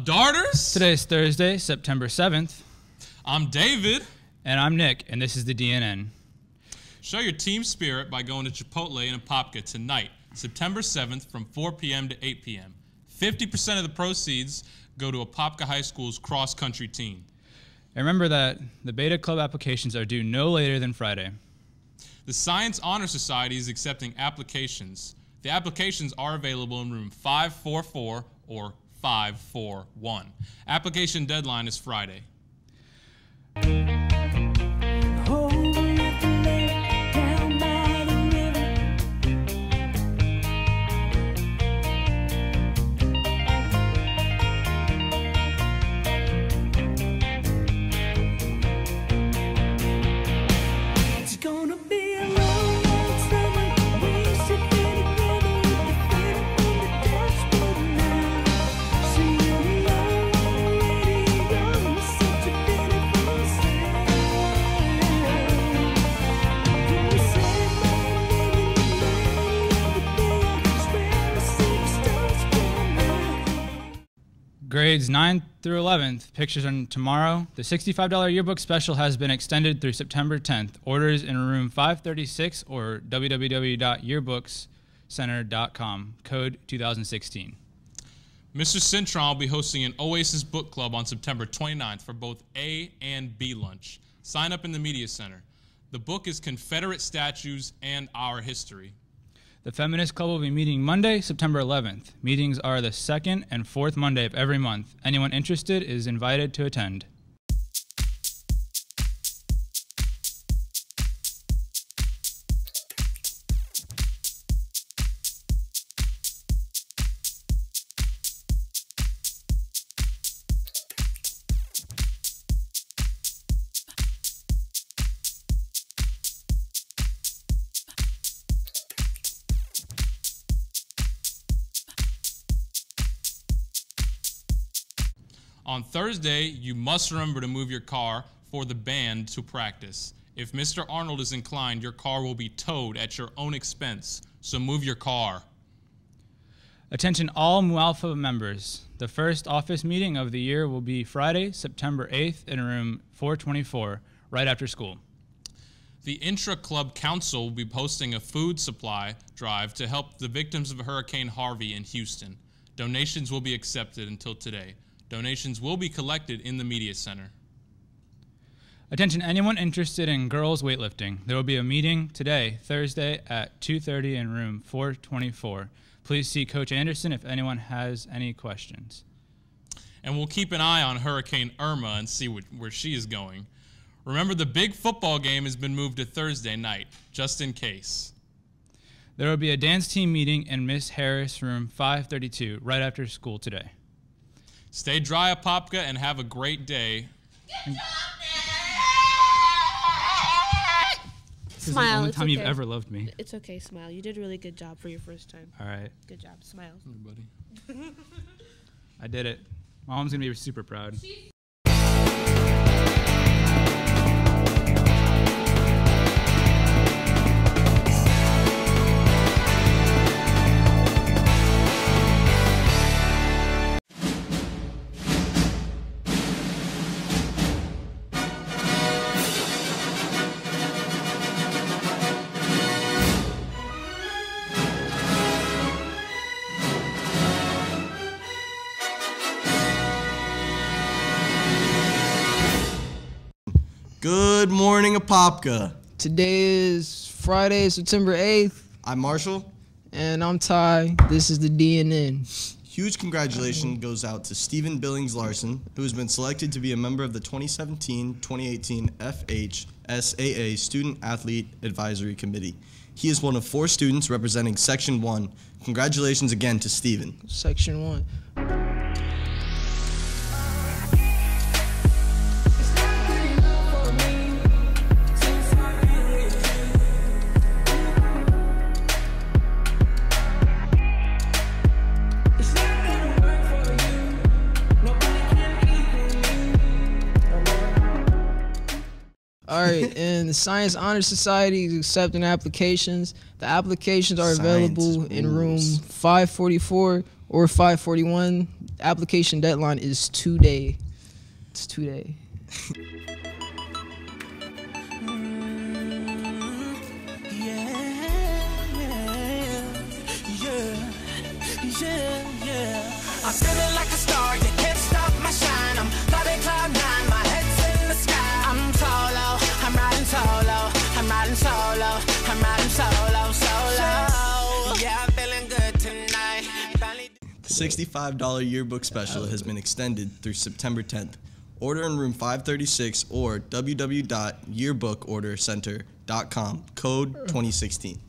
Darters? Today's Thursday, September 7th. I'm David. And I'm Nick, and this is the DNN. Show your team spirit by going to Chipotle in Apopka tonight, September 7th from 4 p.m. to 8 p.m. 50% of the proceeds go to Apopka High School's cross-country team. And remember that the Beta Club applications are due no later than Friday. The Science Honor Society is accepting applications. The applications are available in room 544 or 541. Application deadline is Friday. Grades 9 through 11th, pictures on tomorrow. The $65 yearbook special has been extended through September 10th. Orders in room 536 or www.yearbookscenter.com, code 2016. Mr. Cintron will be hosting an Oasis book club on September 29th for both A and B lunch. Sign up in the Media Center. The book is Confederate Statues and Our History. The Feminist Club will be meeting Monday, September 11th. Meetings are the second and fourth Monday of every month. Anyone interested is invited to attend. On Thursday, you must remember to move your car for the band to practice. If Mr. Arnold is inclined, your car will be towed at your own expense, so move your car. Attention all Mu Alpha members. The first office meeting of the year will be Friday, September 8th in room 424, right after school. The Intra-Club Council will be posting a food supply drive to help the victims of Hurricane Harvey in Houston. Donations will be accepted until today. Donations will be collected in the Media Center. Attention anyone interested in girls weightlifting. There will be a meeting today, Thursday at 2:30 in room 424. Please see Coach Anderson if anyone has any questions. And we'll keep an eye on Hurricane Irma and see where she is going. Remember, the big football game has been moved to Thursday night, just in case. There will be a dance team meeting in Miss Harris room 532 right after school today. Stay dry, Apopka, and have a great day. This is the only time you've ever loved me. It's okay, smile. You did a really good job for your first time. All right. Good job. Smile. Everybody. I did it. My mom's going to be super proud. Good morning, Apopka. Today is Friday, September 8th. I'm Marshall. And I'm Ty. This is the DNN. Huge congratulations goes out to Stephen Billings Larson, who has been selected to be a member of the 2017-2018 FHSAA Student Athlete Advisory Committee. He is one of 4 students representing Section 1. Congratulations again to Stephen. Section 1. All right, and the Science Honor Society is accepting applications. The applications are available in room 544 or 541. Application deadline is today. It's today. I'm feeling like a star, you can't stop my shine. I'm flying cloud nine, my head's in the sky. I'm solo, I'm riding solo, I'm riding solo, I'm riding solo, solo. Yeah, I'm feeling good tonight. The $65 yearbook special has been extended through September 10th. Order in room 536 or www.yearbookordercenter.com, code 2016.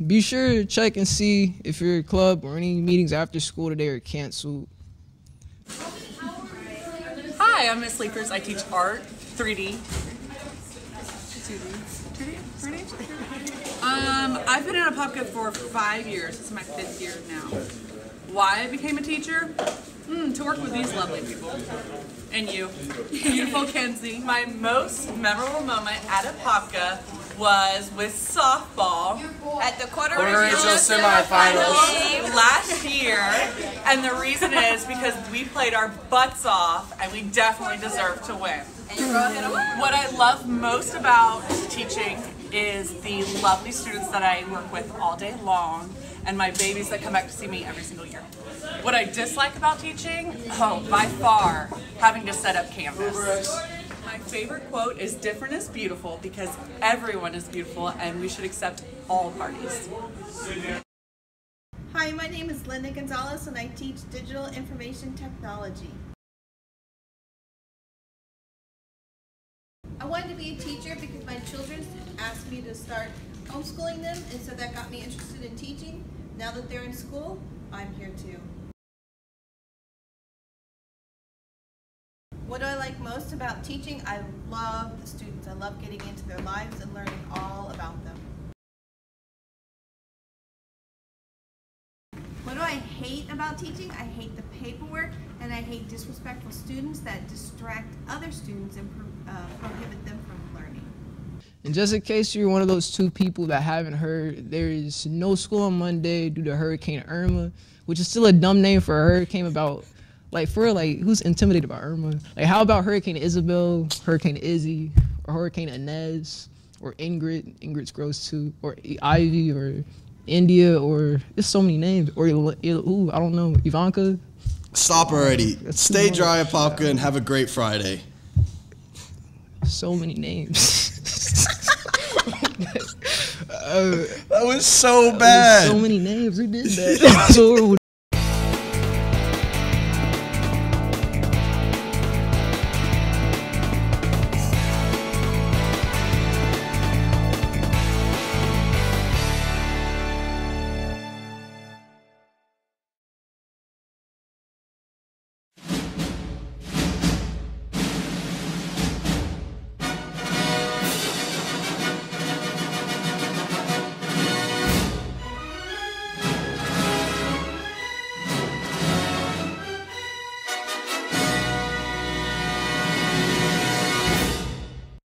Be sure to check and see if your club or any meetings after school today are canceled. Hi, I'm Miss Sleepers. I teach art, 3D. 3D? I've been in Apopka for 5 years. This is my 5th year now. Why I became a teacher? To work with these lovely people. And you, beautiful Kenzie. My most memorable moment at Apopka was with softball at the quarter-regional semifinals last year, and the reason is because we played our butts off, and we definitely deserved to win. What I love most about teaching is the lovely students that I work with all day long, and my babies that come back to see me every single year. What I dislike about teaching, by far, having to set up Canvas. My favorite quote is "Different is beautiful," because everyone is beautiful and we should accept all parties. Hi, my name is Linda Gonzalez and I teach digital information technology. I wanted to be a teacher because my children asked me to start homeschooling them, and so that got me interested in teaching. Now that they're in school, I'm here too. What do I like most about teaching? I love the students. I love getting into their lives and learning all about them. What do I hate about teaching? I hate the paperwork, and I hate disrespectful students that distract other students and prohibit them from learning. And just in case you're one of those 2 people that haven't heard, there is no school on Monday due to Hurricane Irma, which is still a dumb name for a hurricane about, like, for real, like, who's intimidated by Irma? Like, how about Hurricane Isabel, Hurricane Izzy, or Hurricane Inez, or Ingrid? Ingrid's gross too, or Ivy, or India, or there's so many names, or ooh, I don't know, Ivanka. Stop already. Stay dry, Apopka, and have a great Friday. So many names. That was so bad. So many names. Who did that? That was horrible.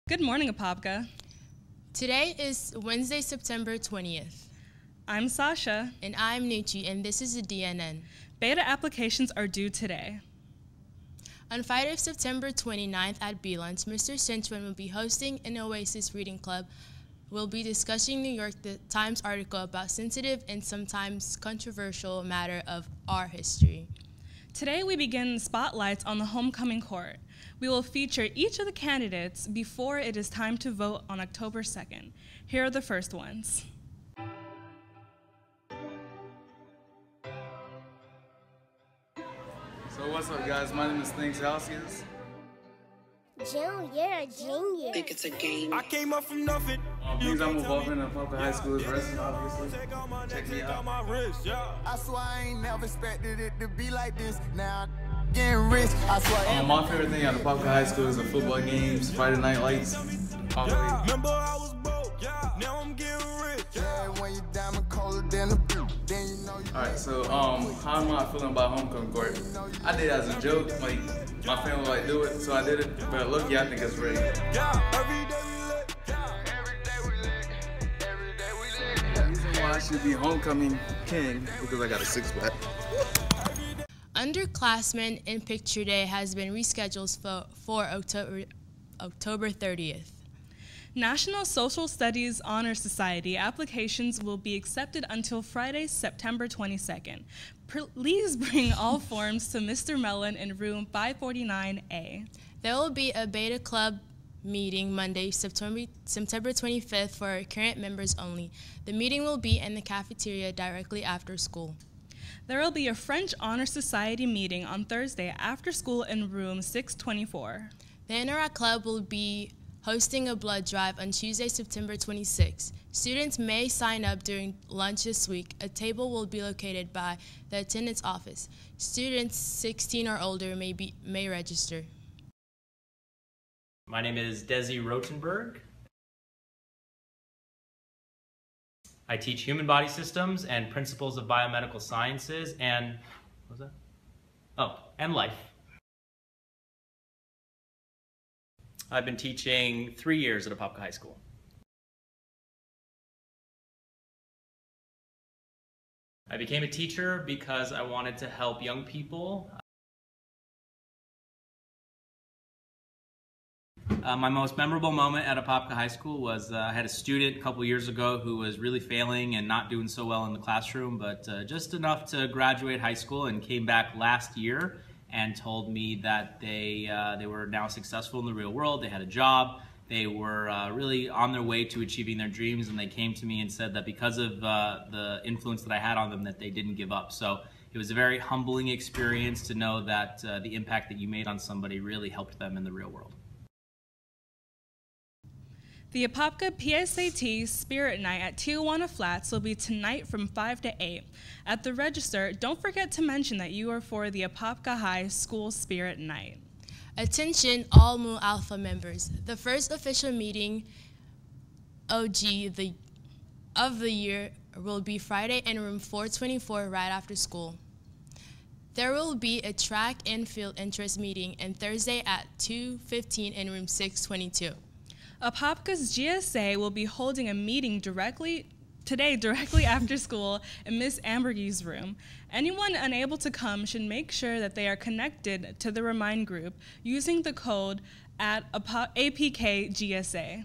Good morning, Apopka. Today is Wednesday, September 20th. I'm Sasha. And I'm Nucci, and this is the DNN. Beta applications are due today. On Friday, September 29th at B-Lunch, Mr. Cinchman will be hosting an Oasis reading club. We'll be discussing New York Times article about sensitive and sometimes controversial matter of our history. Today we begin spotlights on the homecoming court. We will feature each of the candidates before it is time to vote on October 2nd. Here are the first ones. So what's up, guys? My name is Things Halcius. June, you're a genius. I think it's a game. I came up from nothing. Things I'm involved in Apopka High School is wrestling, obviously. Check me out. I swear I ain't never expected it to be like this. Now I'm getting rich. I swear. My favorite thing at Apopka High School is the football games, Friday night lights. Remember I was broke, now I'm getting rich. Yeah, when you diamond colder than a boot, then you know you. Alright, so how am I feeling about homecoming court? I did it as a joke, like my family like do it, so I did it. But look, I think it's ready. The reason why I should be homecoming king because I got a six-pack. Underclassmen in Picture Day has been rescheduled for October 30th. National Social Studies Honor Society applications will be accepted until Friday, September 22nd. Please bring all forms to Mr. Mellon in room 549A. There will be a Beta Club meeting Monday, September 25th for current members only. The meeting will be in the cafeteria directly after school. There will be a French Honor Society meeting on Thursday after school in room 624. The Interact Club will be hosting a blood drive on Tuesday, September 26. Students may sign up during lunch this week. A table will be located by the attendance office. Students 16 or older may register. My name is Desi Rotenberg. I teach human body systems and principles of biomedical sciences and, what was that? Oh, and life. I've been teaching 3 years at Apopka High School. I became a teacher because I wanted to help young people. My most memorable moment at Apopka High School was I had a student a couple years ago who was really failing and not doing so well in the classroom, but just enough to graduate high school, and came back last year and told me that they were now successful in the real world. They had a job. They were really on their way to achieving their dreams, and they came to me and said that because of the influence that I had on them, that they didn't give up. So it was a very humbling experience to know that the impact that you made on somebody really helped them in the real world. The Apopka PSAT Spirit Night at Tijuana Flats will be tonight from 5 to 8. At the register, don't forget to mention that you are for the Apopka High School Spirit Night. Attention all Mu Alpha members. The first official meeting of the year will be Friday in room 424 right after school. There will be a track and field interest meeting and Thursday at 2:15 in room 622. Apopka's GSA will be holding a meeting directly after school in Miss Ambergy's room. Anyone unable to come should make sure that they are connected to the Remind group using the code at APKGSA.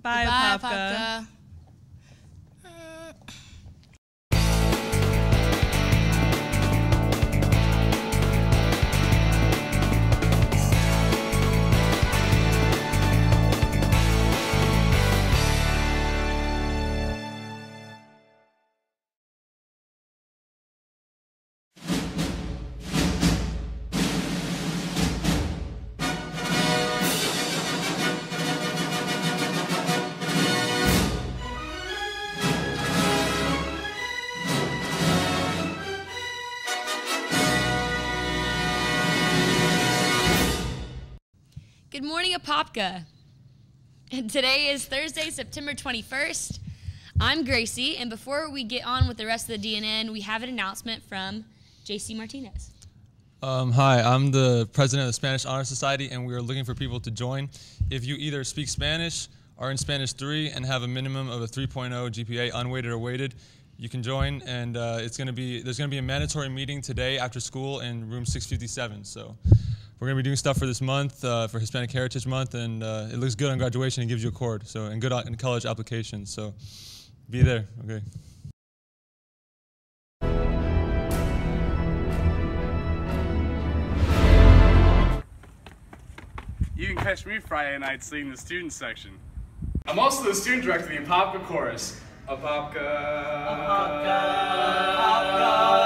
Bye, Apopka. Good morning, Apopka. Today is Thursday, September 21st. I'm Gracie, and before we get on with the rest of the DNN, we have an announcement from JC Martinez. Hi, I'm the president of the Spanish Honor Society, and we are looking for people to join. If you either speak Spanish, are in Spanish 3, and have a minimum of a 3.0 GPA, unweighted or weighted, you can join. And there's going to be a mandatory meeting today after school in room 657. So We're going to be doing stuff for this month, for Hispanic Heritage Month, and it looks good on graduation and gives you a cord, so, and good in college applications. So be there, okay? You can catch me Friday night singing the student section. I'm also the student director of the Apopka chorus. Apopka. Apopka. Apopka.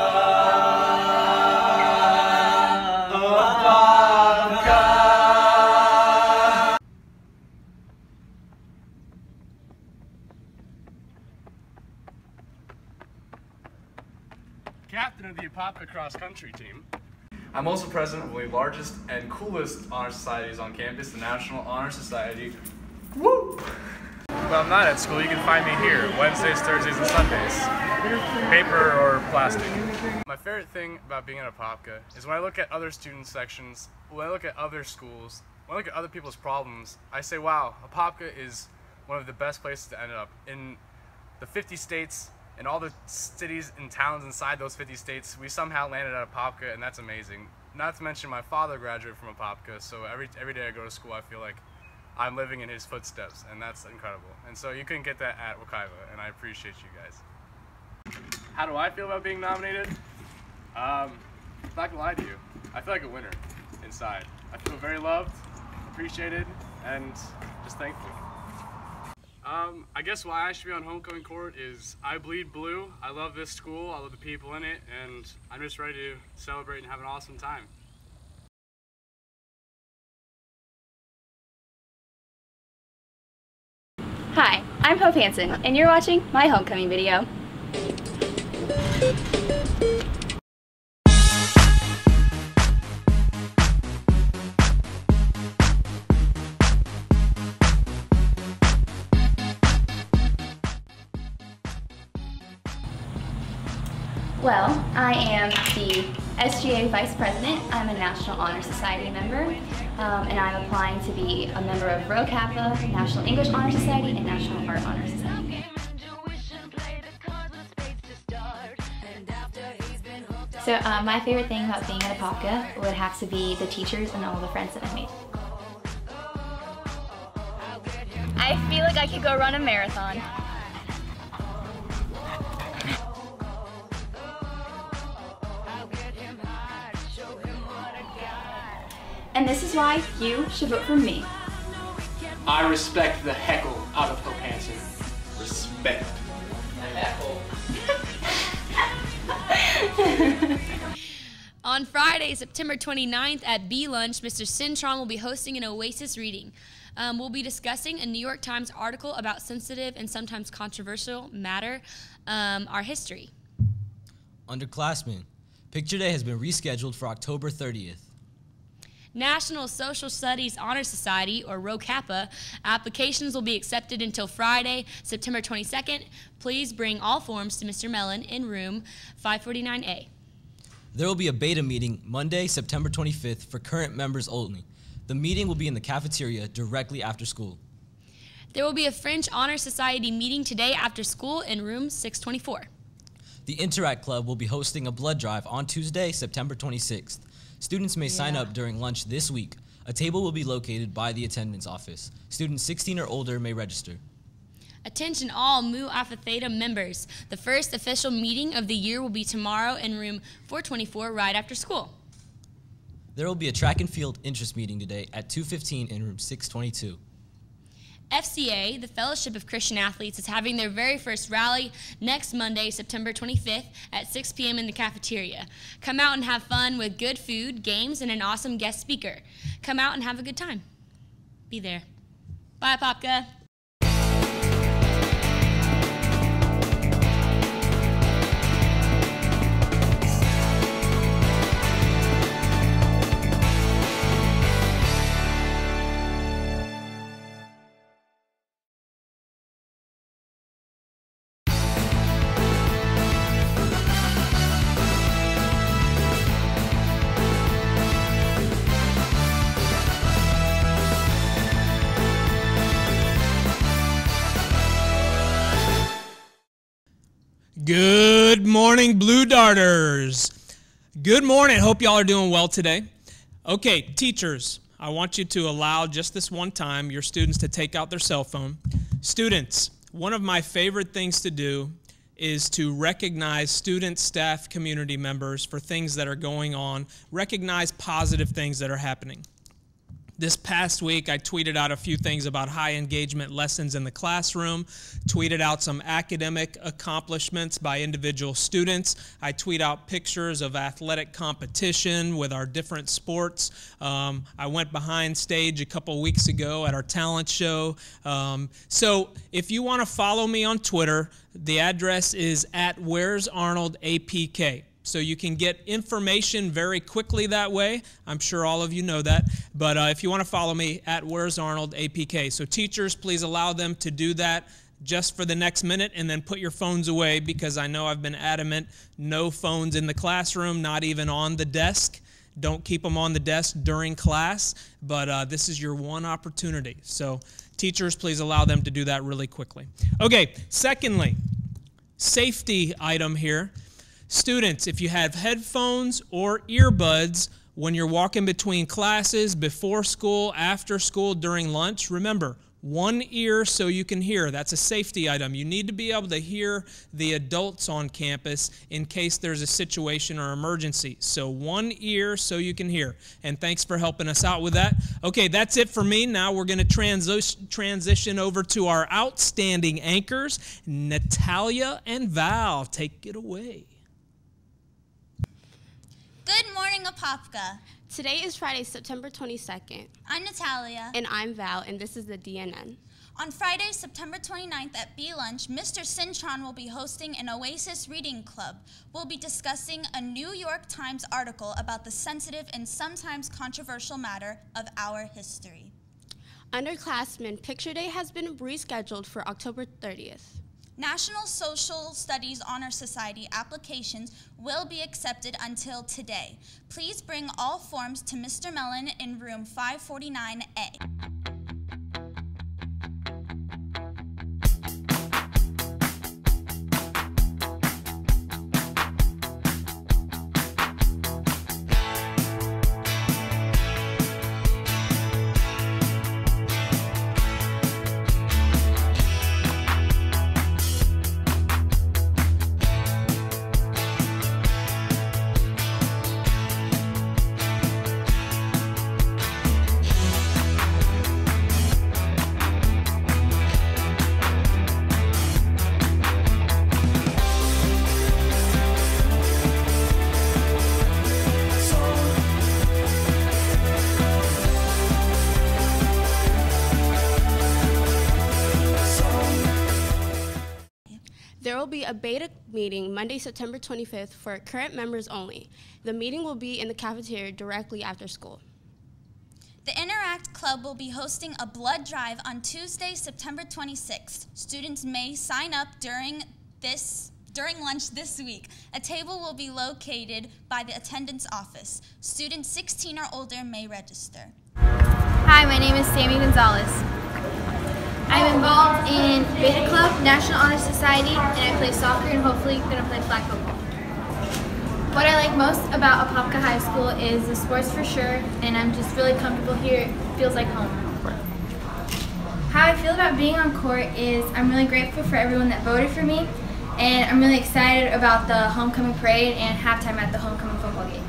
Captain of the Apopka cross country team. I'm also president of one of the largest and coolest honor societies on campus, the National Honor Society. Woo! When I'm not at school, you can find me here, Wednesdays, Thursdays, and Sundays. Paper or plastic. My favorite thing about being at Apopka is when I look at other student sections, when I look at other schools, when I look at other people's problems, I say, wow, Apopka is one of the best places to end up. In the 50 states, in all the cities and towns inside those 50 states, we somehow landed at Apopka, and that's amazing. Not to mention my father graduated from Apopka, so every day I go to school, I feel like I'm living in his footsteps, and that's incredible. And so you couldn't get that at Wekiva, and I appreciate you guys. How do I feel about being nominated? I'm not gonna lie to you. I feel like a winner inside. I feel very loved, appreciated, and just thankful. I guess why I should be on homecoming court is I bleed blue. I love this school, I love the people in it, and I'm just ready to celebrate and have an awesome time. Hi, I'm Hope Hansen, and you're watching my homecoming video. Well, I am the SGA Vice President. I'm a National Honor Society member, and I'm applying to be a member of Rho Kappa, National English Honor Society, and National Art Honor Society. So my favorite thing about being at Apopka would have to be the teachers and all the friends that I've made. I feel like I could go run a marathon. And this is why you should vote for me. I respect the heckle out of Hope Hansen. Respect. On Friday, September 29th at B Lunch, Mr. Cintron will be hosting an Oasis reading. We'll be discussing a New York Times article about sensitive and sometimes controversial matter, our history. Underclassmen, Picture Day has been rescheduled for October 30th. National Social Studies Honor Society, or Rho Kappa, applications will be accepted until Friday, September 22nd. Please bring all forms to Mr. Mellon in room 549A. There will be a beta meeting Monday, September 25th for current members only. The meeting will be in the cafeteria directly after school. There will be a French Honor Society meeting today after school in room 624. The Interact Club will be hosting a blood drive on Tuesday, September 26th. Students may sign up during lunch this week. A table will be located by the attendance office. Students 16 or older may register. Attention all Mu Alpha Theta members. The first official meeting of the year will be tomorrow in room 424 right after school. There will be a track and field interest meeting today at 2:15 in room 622. FCA, the Fellowship of Christian Athletes, is having their very first rally next Monday, September 25th at 6 p.m. in the cafeteria. Come out and have fun with good food, games, and an awesome guest speaker. Come out and have a good time. Be there. Bye, Apopka. Good morning, Blue Darters. Good morning. Hope y'all are doing well today. Okay, teachers, I want you to allow just this one time your students to take out their cell phone. Students, one of my favorite things to do is to recognize student, staff, community members for things that are going on, recognize positive things that are happening. This past week, I tweeted out a few things about high engagement lessons in the classroom, tweeted out some academic accomplishments by individual students. I tweet out pictures of athletic competition with our different sports. I went behind stage a couple weeks ago at our talent show. So if you want to follow me on Twitter, the address is @Where'sArnoldAPK. So you can get information very quickly that way. I'm sure all of you know that. But if you want to follow me, @Where'sArnoldAPK. So teachers, please allow them to do that just for the next minute, and then put your phones away, because I know I've been adamant, no phones in the classroom, not even on the desk. Don't keep them on the desk during class, but this is your one opportunity. So teachers, please allow them to do that really quickly. Okay, secondly, safety item here. Students, if you have headphones or earbuds when you're walking between classes, before school, after school, during lunch, remember, one ear so you can hear. That's a safety item. You need to be able to hear the adults on campus in case there's a situation or emergency. So one ear so you can hear. And thanks for helping us out with that. Okay, that's it for me. Now we're going to transition over to our outstanding anchors, Natalia and Val. Take it away. Good morning, Apopka. Today is Friday, September 22nd. I'm Natalia. And I'm Val, and this is the DNN. On Friday, September 29th at B-Lunch, Mr. Cintron will be hosting an Oasis reading club. We'll be discussing a New York Times article about the sensitive and sometimes controversial matter of our history. Underclassmen Picture Day has been rescheduled for October 30th. National Social Studies Honor Society applications will be accepted until today. Please bring all forms to Mr. Mellon in room 549A. There will be a beta meeting Monday, September 25th for current members only. The meeting will be in the cafeteria directly after school. The Interact Club will be hosting a blood drive on Tuesday, September 26th. Students may sign up during lunch this week. A table will be located by the attendance office. Students 16 or older may register. Hi, my name is Sammy Gonzalez. I'm involved in Beta Club, National Honor Society, and I play soccer and hopefully going to play flag football. What I like most about Apopka High School is the sports for sure, and I'm just really comfortable here. It feels like home. How I feel about being on court is I'm really grateful for everyone that voted for me, and I'm really excited about the homecoming parade and halftime at the homecoming football game.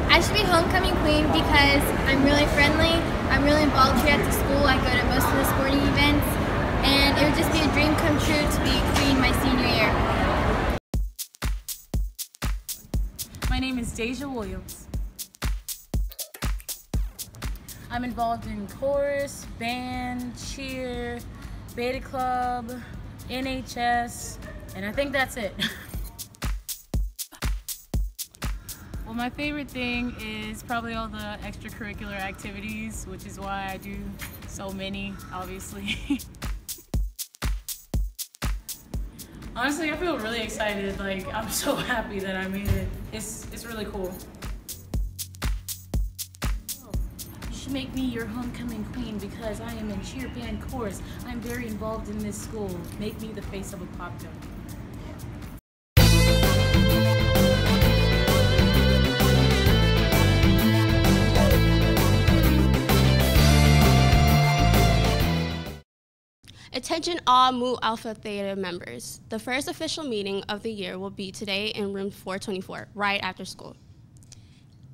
I should be homecoming queen because I'm really friendly, I'm really involved here at the school, I go to most of the sporting events, and it would just be a dream come true to be queen my senior year. My name is Deja Williams. I'm involved in chorus, band, cheer, beta club, NHS, and I think that's it. Well, my favorite thing is probably all the extracurricular activities, which is why I do so many, obviously. Honestly, I feel really excited. Like, I'm so happy that I made it. It's really cool. You should make me your homecoming queen because I am in cheer, band, chorus. I'm very involved in this school. Make me the face of Apopka. Attention all Mu Alpha Theta members. The first official meeting of the year will be today in room 424, right after school.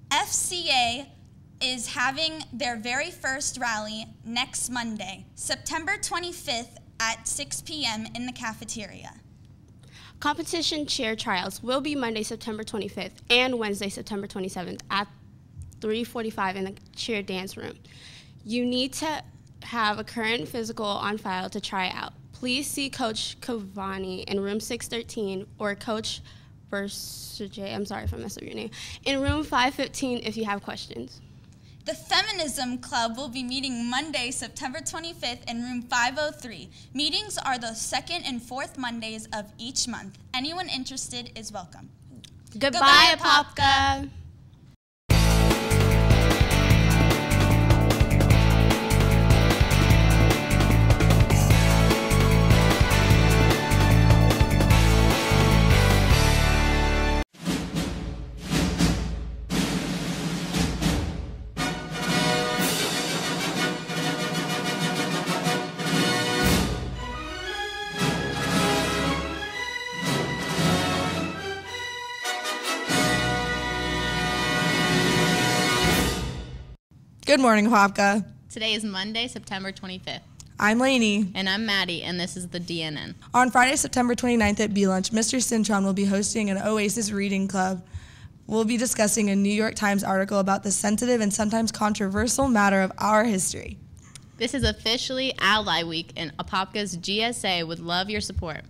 FCA is having their very first rally next Monday, September 25th at 6 p.m. in the cafeteria. Competition cheer trials will be Monday, September 25th and Wednesday, September 27th at 3:45 in the cheer dance room. You need to have a current physical on file to try out. Please see Coach Cavani in room 613 or Coach Berserje, I'm sorry if I messed up your name, in room 515 if you have questions. The Feminism Club will be meeting Monday, September 25th in room 503. Meetings are the second and fourth Mondays of each month. Anyone interested is welcome. Goodbye, Apopka. Good morning, Apopka. Today is Monday, September 25th. I'm Lainey. And I'm Maddie, and this is the DNN. On Friday, September 29th at B-Lunch, Mr. Cintron will be hosting an Oasis reading club. We'll be discussing a New York Times article about the sensitive and sometimes controversial matter of our history. This is officially Ally Week, and Apopka's GSA would love your support.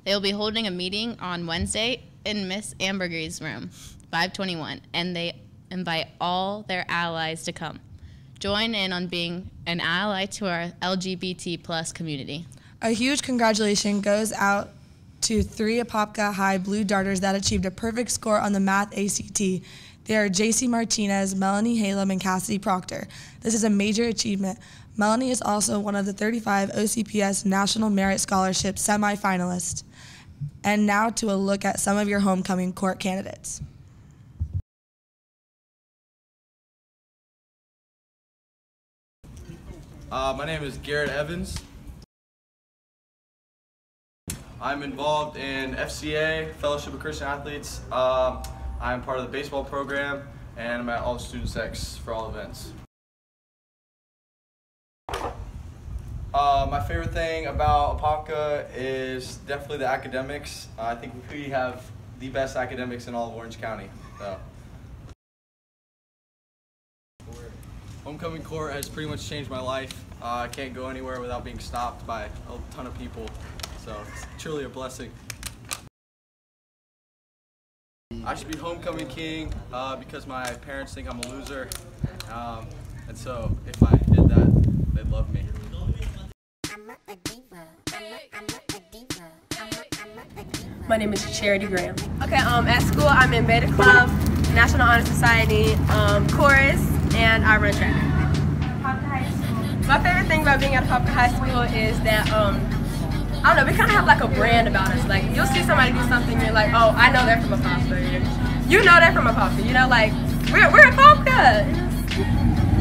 They will be holding a meeting on Wednesday in Miss Ambergris' room, 521, and they invite all their allies to come. Join in on being an ally to our LGBT plus community. A huge congratulations goes out to 3 Apopka High Blue Darters that achieved a perfect score on the Math ACT. They are JC Martinez, Melanie Halem, and Cassidy Proctor. This is a major achievement. Melanie is also one of the 35 OCPS National Merit Scholarship semifinalists. And now to a look at some of your homecoming court candidates. My name is Garrett Evans. I'm involved in FCA, Fellowship of Christian Athletes. I'm part of the baseball program, and I'm at all the student secs for all events. My favorite thing about Apopka is definitely the academics. I think we have the best academics in all of Orange County. So. Homecoming court has pretty much changed my life. I can't go anywhere without being stopped by a ton of people, so it's truly a blessing. I should be homecoming king because my parents think I'm a loser, and so if I did that, they'd love me. My name is Charity Graham. Okay, at school I'm in Beta Club, National Honor Society, chorus, and I run track. My favorite thing about being at Apopka High School is that, I don't know, we kind of have like a brand about us. Like, you'll see somebody do something, you're like, oh, I know they're from Apopka. You know they're from Apopka. You know, like, we're Apopka.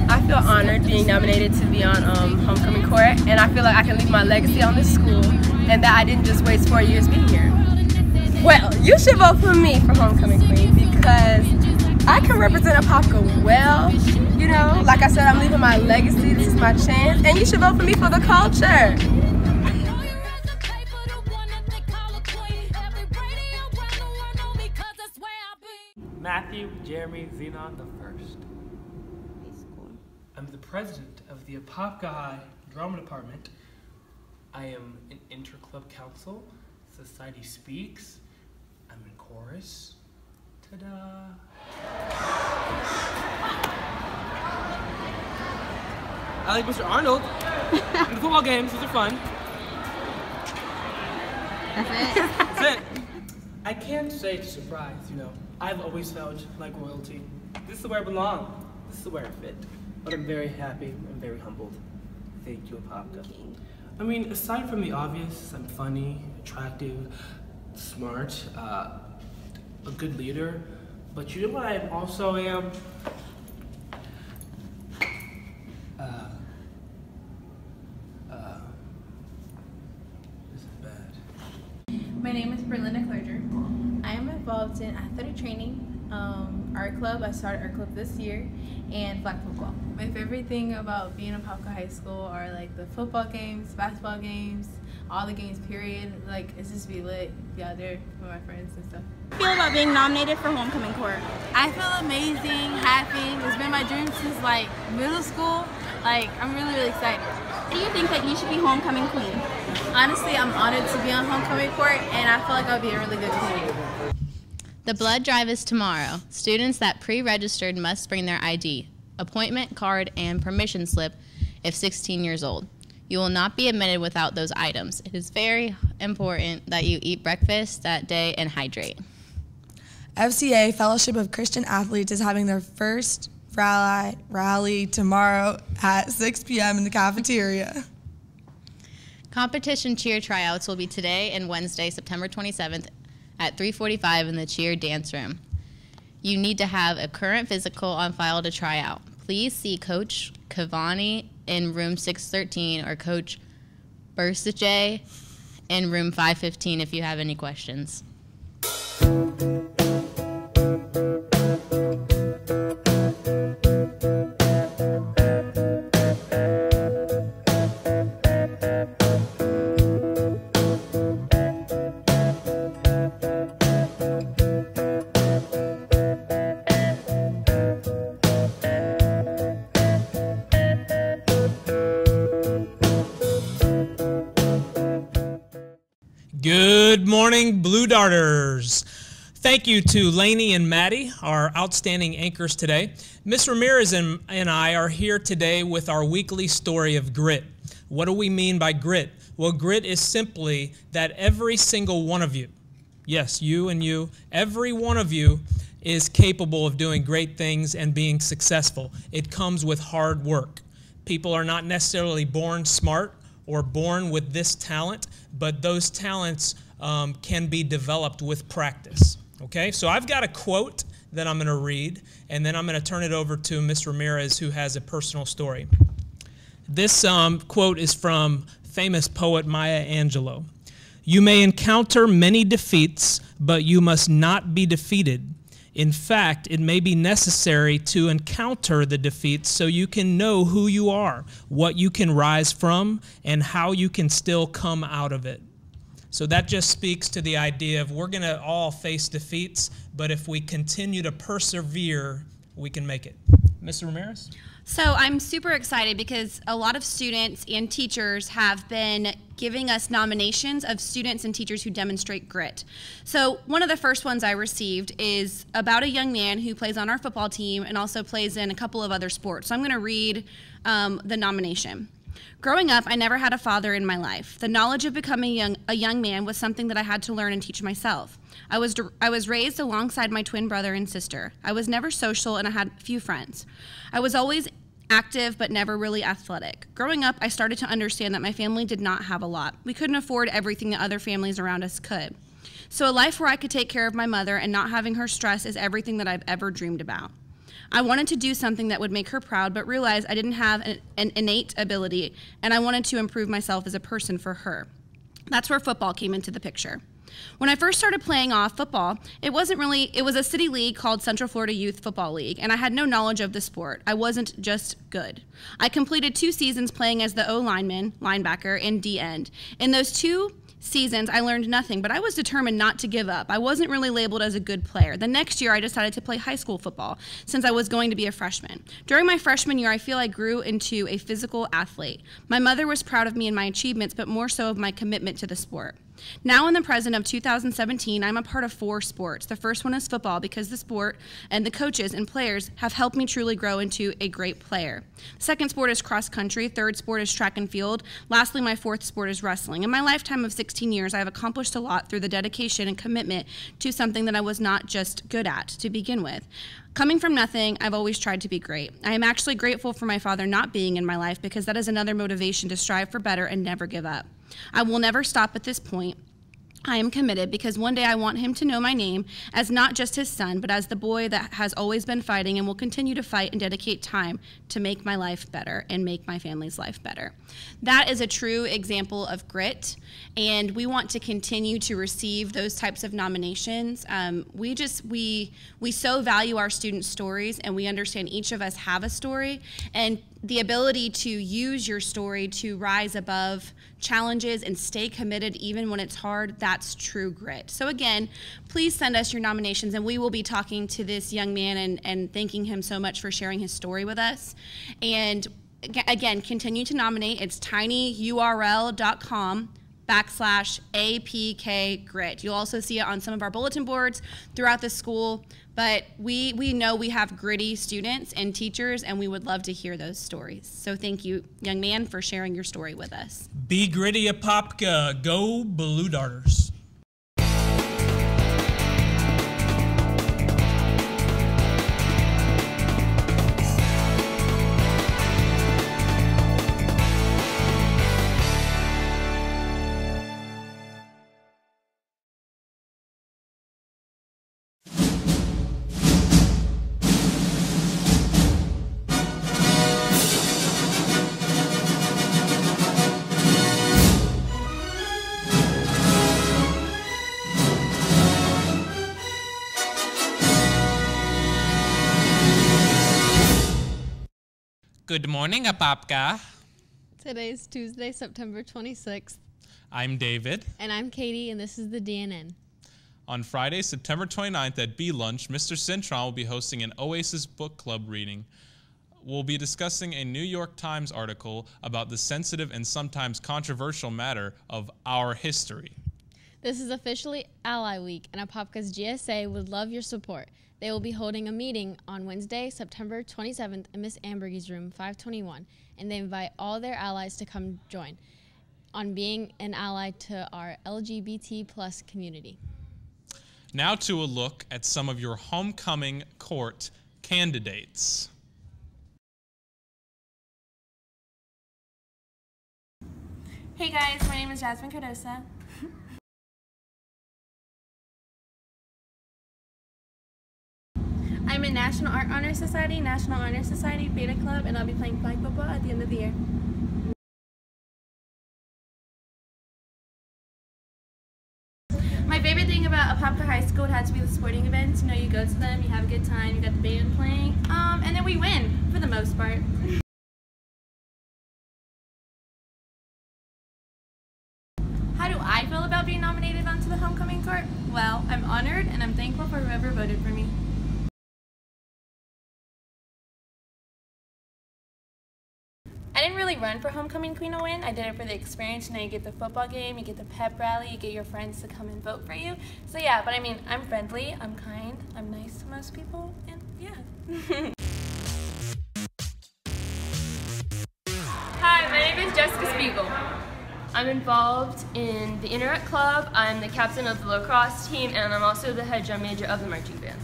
I feel honored being nominated to be on homecoming court, and I feel like I can leave my legacy on this school, and that I didn't just waste 4 years being here. Well, you should vote for me for homecoming queen because I can represent Apopka well. You know, like I said, I'm leaving my legacy. This is my chance, and you should vote for me for the culture. Matthew Jeremy Zenon the First. I'm the president of the Apopka High Drama Department. I am in Interclub Council, Society Speaks. I'm in chorus. Ta-da! I like Mr. Arnold. In the football games, those are fun. That's it. I can't say to surprise, you know. I've always felt like royalty. This is where I belong. This is where I fit. But I'm very happy. I'm very humbled. Thank you, Apopka. I mean, aside from the obvious, I'm funny, attractive, smart, a good leader. But you know what I also am? in athletic training, art club. I started art club this year, and flag football. My favorite thing about being in Apopka High School are like the football games, basketball games, all the games period. Like, it's just be lit, be out there with my friends and stuff. How do you feel about being nominated for homecoming court? I feel amazing, happy. It's been my dream since like middle school. Like, I'm really excited. Do you think that you should be homecoming queen? Honestly, I'm honored to be on homecoming court, and I feel like I'll be a really good queen. The blood drive is tomorrow. Students that pre-registered must bring their ID, appointment card, and permission slip if 16 years old. You will not be admitted without those items. It is very important that you eat breakfast that day and hydrate. FCA, Fellowship of Christian Athletes, is having their first rally tomorrow at 6 p.m. in the cafeteria. Competition cheer tryouts will be today and Wednesday, September 27th at 3:45 in the cheer dance room. You need to have a current physical on file to try out. Please see Coach Cavani in room 613 or Coach Bursache in room 515 if you have any questions. Good morning, Blue Darters. Thank you to Lainey and Maddie, our outstanding anchors today. Miss Ramirez and I are here today with our weekly story of grit. What do we mean by grit? Well, grit is simply that every single one of you, yes, you and you, every one of you is capable of doing great things and being successful. It comes with hard work. People are not necessarily born smart or born with this talent, but those talents can be developed with practice. Okay, so I've got a quote that I'm going to read, and then I'm going to turn it over to Ms. Ramirez, who has a personal story. This quote is from famous poet Maya Angelou. "You may encounter many defeats, but you must not be defeated. In fact, it may be necessary to encounter the defeats so you can know who you are, what you can rise from, and how you can still come out of it." So that just speaks to the idea of we're going to all face defeats, but if we continue to persevere, we can make it. Ms. Ramirez? So I'm super excited because a lot of students and teachers have been giving us nominations of students and teachers who demonstrate grit. So one of the first ones I received is about a young man who plays on our football team and also plays in a couple of other sports. So I'm going to read the nomination. "Growing up, I never had a father in my life. The knowledge of becoming a young man was something that I had to learn and teach myself. I was raised alongside my twin brother and sister. I was never social and I had few friends. I was always active but never really athletic. Growing up, I started to understand that my family did not have a lot. We couldn't afford everything that other families around us could. So a life where I could take care of my mother and not having her stress is everything that I've ever dreamed about. I wanted to do something that would make her proud, but realized I didn't have an innate ability, and I wanted to improve myself as a person for her. That's where football came into the picture. When I first started playing off football, it was a city league called Central Florida Youth Football League, and I had no knowledge of the sport. I wasn't just good. I completed 2 seasons playing as the O-lineman, linebacker, and D-end. In those 2 seasons, I learned nothing, but I was determined not to give up. I wasn't really labeled as a good player. The next year, I decided to play high school football since I was going to be a freshman. During my freshman year, I feel I grew into a physical athlete. My mother was proud of me and my achievements, but more so of my commitment to the sport. Now in the present of 2017, I'm a part of 4 sports. The first one is football because the sport and the coaches and players have helped me truly grow into a great player. The second sport is cross country. Third sport is track and field. Lastly, my 4th sport is wrestling. In my lifetime of 16 years, I have accomplished a lot through the dedication and commitment to something that I was not just good at to begin with. Coming from nothing, I've always tried to be great. I am actually grateful for my father not being in my life because that is another motivation to strive for better and never give up. I will never stop at this point. I am committed because one day I want him to know my name as not just his son, but as the boy that has always been fighting and will continue to fight and dedicate time to make my life better and make my family's life better. That is a true example of grit, and we want to continue to receive those types of nominations. We so value our students' stories, and we understand each of us have a story, and the ability to use your story to rise above challenges and stay committed even when it's hard, that's true grit. So again, please send us your nominations, and we will be talking to this young man and thanking him so much for sharing his story with us. And again, continue to nominate. It's tinyurl.com/APK grit. You'll also see it on some of our bulletin boards throughout the school, but we know we have gritty students and teachers, and we would love to hear those stories. So thank you, young man, for sharing your story with us. Be gritty, Apopka. Go Blue Darters. Good morning, Apopka. Today's Tuesday, September 26th. I'm David. And I'm Katie, and this is the DNN. On Friday, September 29th at B-Lunch, Mr. Cintron will be hosting an Oasis book club reading. We'll be discussing a New York Times article about the sensitive and sometimes controversial matter of our history. This is officially Ally Week, and Apopka's GSA would love your support. They will be holding a meeting on Wednesday, September 27th in Miss Ambergy's room, 521, and they invite all their allies to come join on being an ally to our LGBT plus community. Now to a look at some of your homecoming court candidates. Hey guys, my name is Jasmine Cardosa. I'm in National Art Honor Society, National Honor Society, Beta Club, and I'll be playing flag football at the end of the year. My favorite thing about Apopka High School had to be the sporting events. You know, you go to them, you have a good time, you got the band playing, and then we win, for the most part. How do I feel about being nominated onto the homecoming court? Well, I'm honored and I'm thankful for whoever voted for me. I didn't really run for Homecoming Queen to win. I did it for the experience. You know, you get the football game, you get the pep rally, you get your friends to come and vote for you. So yeah, but I mean, I'm friendly, I'm kind, I'm nice to most people, and yeah. Hi, my name is Jessica Spiegel. I'm involved in the Interact Club, I'm the captain of the lacrosse team, and I'm also the head drum major of the marching band.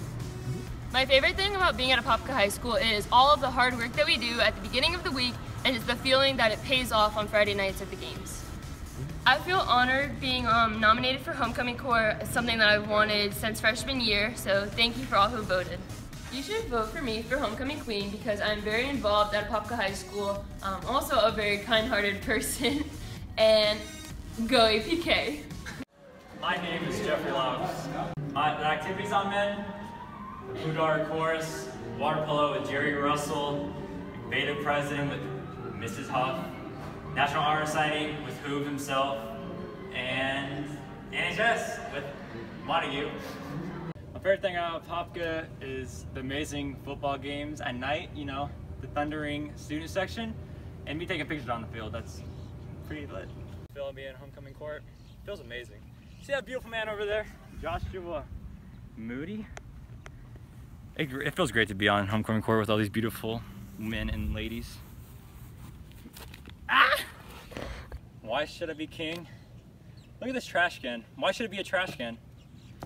My favorite thing about being at Apopka High School is all of the hard work that we do at the beginning of the week, and it's the feeling that it pays off on Friday nights at the games. I feel honored being nominated for Homecoming Corps. It's something that I've wanted since freshman year, so thank you for all who voted. You should vote for me for Homecoming Queen because I'm very involved at Apopka High School. I'm also a very kind-hearted person, and go APK. My name is Jeffrey Laux. The activities I'm in: Blue Dart Chorus, Water Polo with Jerry Russell, Beta President with Mrs. Huff, National Honor Society with Hoove himself, and AHS with Montague. My favorite thing about Apopka is the amazing football games at night, you know, the thundering student section, and me taking pictures on the field. That's pretty lit. Feeling being homecoming court feels amazing. See that beautiful man over there? Joshua Moody? It feels great to be on homecoming court with all these beautiful men and ladies. Ah! Why should I be king? Look at this trash can. Why should it be a trash can?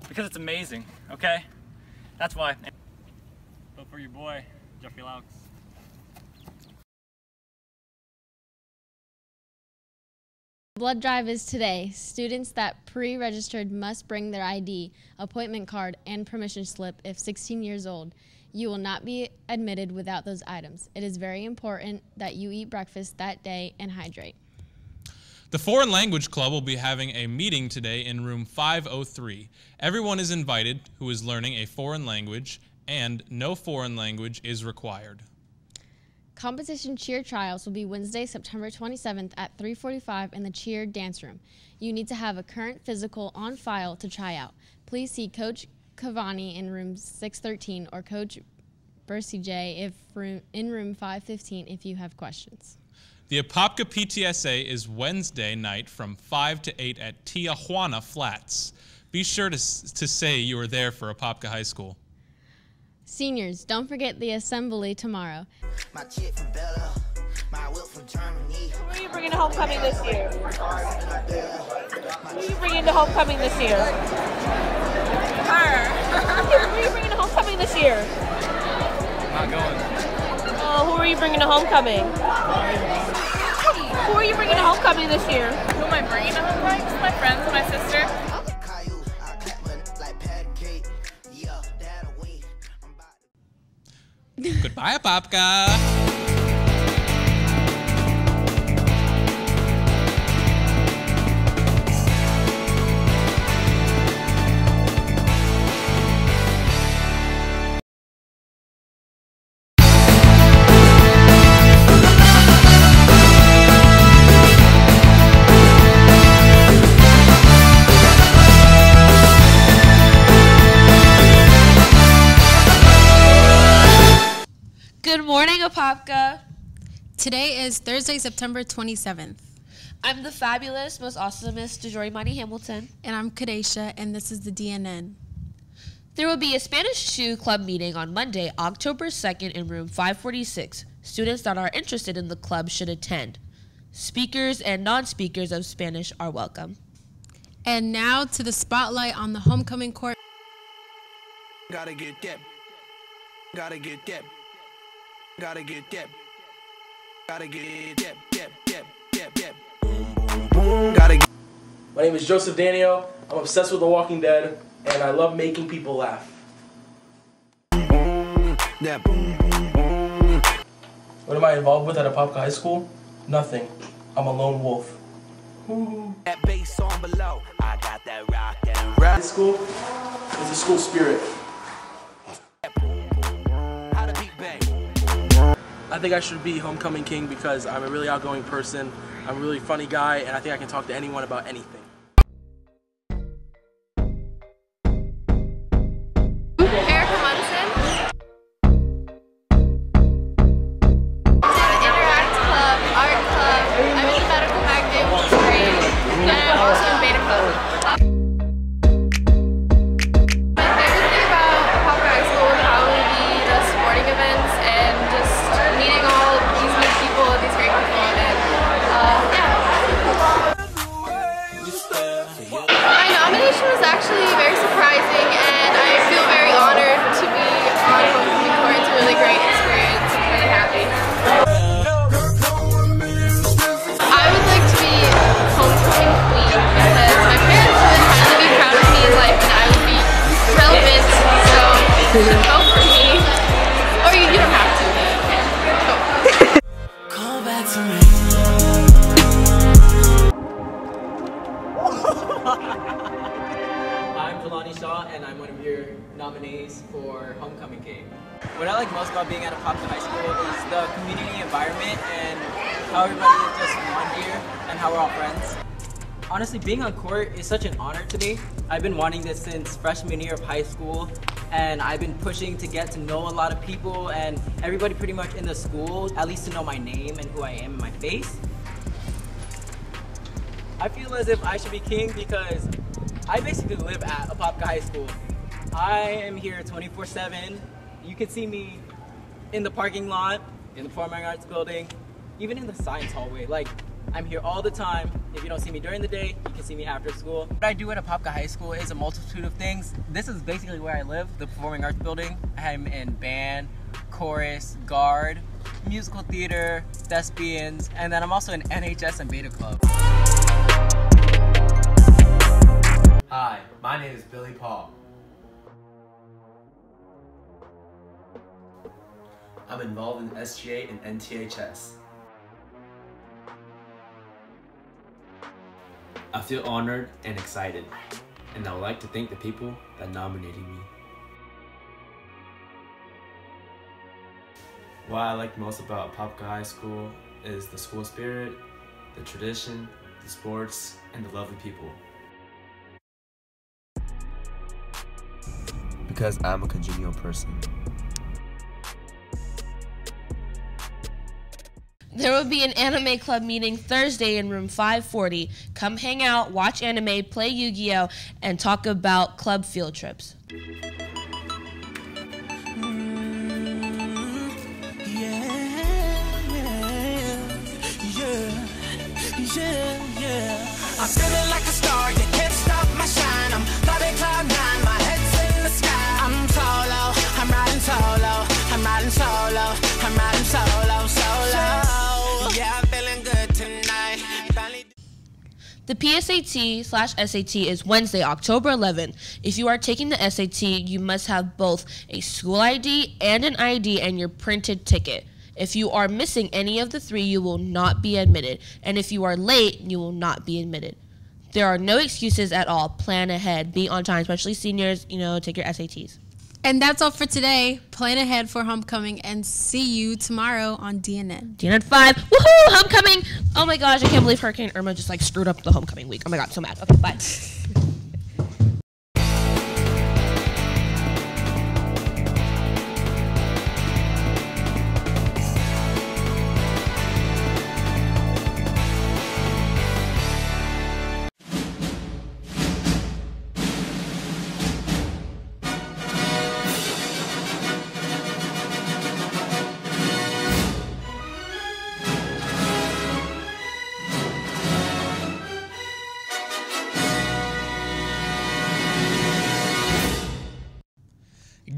Because it's amazing, okay? That's why. Vote for your boy, Jeffrey Laux. blood drive is today. Students that pre-registered must bring their ID, appointment card, and permission slip if 16 years old. You will not be admitted without those items. It is very important that you eat breakfast that day and hydrate. The Foreign Language Club will be having a meeting today in room 503. Everyone is invited who is learning a foreign language, and no foreign language is required. Competition cheer trials will be Wednesday, September 27th at 3:45 in the cheer dance room. You need to have a current physical on file to try out. Please see Coach Cavani in room 613 or Coach Bursij in room 515 if you have questions. The Apopka PTSA is Wednesday night from 5 to 8 at Tijuana Flats. Be sure to say you are there for Apopka High School. Seniors, don't forget the assembly tomorrow. My chick from Bella, my whip from Germany. Who are you bringing to homecoming this year? Who are you bringing to homecoming this year? Her. Who are you bringing to homecoming this year? Not going. Oh, who are you bringing to homecoming? Who are you bringing to homecoming this year? Who am I bringing to homecoming? Just my friends and my sister. Goodbye, Apopka. Good morning, Apopka. Today is Thursday, September 27th. I'm the fabulous, most awesomest Jory Hamilton. And I'm Kadesha, and this is the DNN. There will be a Spanish Shoe Club meeting on Monday, October 2nd in room 546. Students that are interested in the club should attend. Speakers and non-speakers of Spanish are welcome. And now to the spotlight on the homecoming court. Gotta get that. Gotta get that. Gotta get that. Gotta get that. Gotta get. My name is Joseph Daniel. I'm obsessed with The Walking Dead, and I love making people laugh. What am I involved with at Apopka High School? Nothing. I'm a lone wolf. That bass on below. I got that rock and roll. High school is the school spirit. I think I should be homecoming king because I'm a really outgoing person, I'm a really funny guy, and I think I can talk to anyone about anything. Erica Munson. Interact Club, Art Club. I'm in the medical magnet, which is great. And I'm also in Beta Club. My favorite thing about Apopka High School would probably be the sporting events and just meeting all these new people, these great people, and my nomination was actually very surprising, and I feel very honored to be on homecoming court. It's a really great experience. I'm really happy. I would like to be homecoming queen because my parents would finally be proud of me in life, and I would be relevant. So vote for me, or you don't have to. Call back to me. I'm Jelani Shaw, and I'm one of your nominees for Homecoming King. What I like most about being at Apopka High School is the community environment and how everybody is just one here and how we're all friends. Honestly, being on court is such an honor to me. I've been wanting this since freshman year of high school, and I've been pushing to get to know a lot of people and everybody pretty much in the school, at least to know my name and who I am and my face. I feel as if I should be king because I basically live at Apopka High School. I am here 24/7. You can see me in the parking lot, in the Performing Arts building, even in the science hallway. Like, I'm here all the time. If you don't see me during the day, you can see me after school. What I do at Apopka High School is a multitude of things. This is basically where I live, the Performing Arts building. I'm in band, chorus, guard, musical theater, thespians, and then I'm also in NHS and Beta Club. Hi, my name is Billy Paul. I'm involved in SGA and NTHS. I feel honored and excited, and I would like to thank the people that nominated me. What I like most about Apopka High School is the school spirit, the tradition, the sports, and the lovely people. Because I'm a congenial person. There will be an anime club meeting Thursday in room 540. Come hang out, watch anime, play Yu-Gi-Oh, and talk about club field trips. I'm feeling like a star, you can't stop my shine. I'm flying cloud nine, my head's in the sky. I'm solo, I'm riding solo, I'm riding solo, I'm riding solo, solo. Yeah, I'm feeling good tonight. The PSAT/SAT is Wednesday, October 11th. If you are taking the SAT, you must have both a school ID and an ID and your printed ticket. If you are missing any of the three, you will not be admitted. And if you are late, you will not be admitted. There are no excuses at all. Plan ahead. Be on time, especially seniors, take your SATs. And that's all for today. Plan ahead for homecoming and see you tomorrow on DNN. DNN 5. Woohoo! Homecoming! Oh my gosh, I can't believe Hurricane Irma just screwed up the homecoming week. Oh my god, so mad. Okay, bye.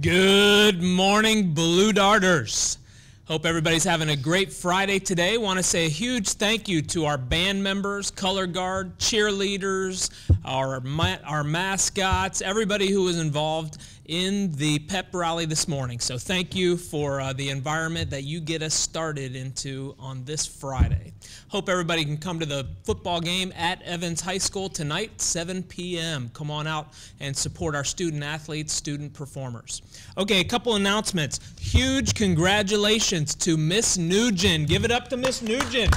Good morning, Blue Darters. Hope everybody's having a great Friday today. Want to say a huge thank you to our band members, color guard, cheerleaders, our mascots, everybody who was involved in the pep rally this morning. So thank you for the environment that you get us started into on this Friday. Hope everybody can come to the football game at Evans High School tonight, 7 p.m. Come on out and support our student athletes, student performers. Okay, a couple announcements. Huge congratulations to Miss Nugent. Give it up to Miss Nugent.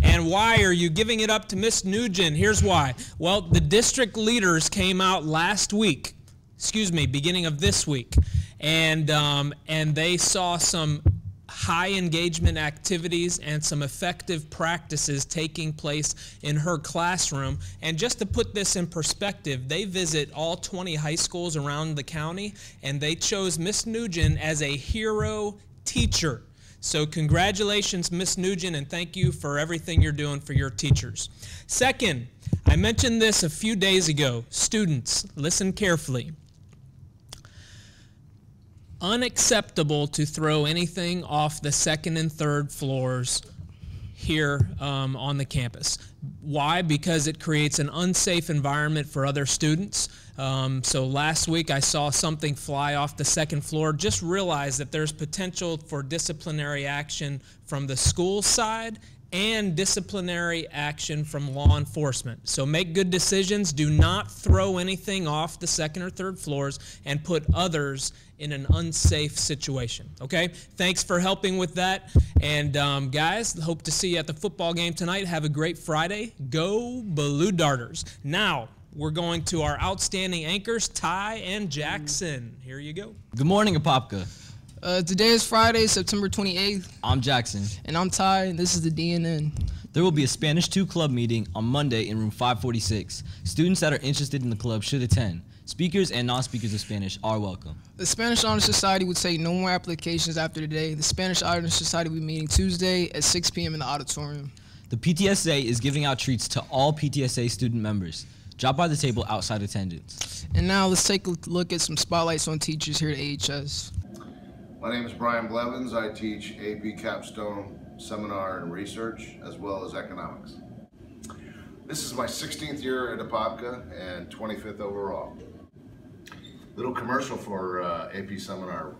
And why are you giving it up to Miss Nugent? Here's why. Well, the district leaders came out beginning of this week, and they saw some high engagement activities and some effective practices taking place in her classroom. And just to put this in perspective, they visit all 20 high schools around the county, and they chose Miss Nugent as a hero teacher. So congratulations, Miss Nugent, and thank you for everything you're doing for your teachers. Second, I mentioned this a few days ago. Students, listen carefully. Unacceptable to throw anything off the second and third floors here on the campus. Why? Because it creates an unsafe environment for other students. So last week I saw something fly off the second floor. Just realize that there's potential for disciplinary action from the school side and disciplinary action from law enforcement. So make good decisions. Do not throw anything off the second or third floors and put others in an unsafe situation. Okay? Thanks for helping with that. And guys, hope to see you at the football game tonight. Have a great Friday. Go Blue Darters. Now, we're going to our outstanding anchors, Ty and Jackson. Here you go. Good morning, Apopka. Today is Friday, September 28th. I'm Jackson. And I'm Ty, and this is the DNN. There will be a Spanish 2 club meeting on Monday in room 546. Students that are interested in the club should attend. Speakers and non-speakers of Spanish are welcome. The Spanish Honor Society would take no more applications after today. The Spanish Honor Society will be meeting Tuesday at 6 p.m. in the auditorium. The PTSA is giving out treats to all PTSA student members. Drop by the table outside attendance. And now let's take a look at some spotlights on teachers here at AHS. My name is Brian Blevins. I teach AP Capstone, Seminar, and Research, as well as Economics. This is my 16th year at Apopka and 25th overall. Little commercial for AP Seminar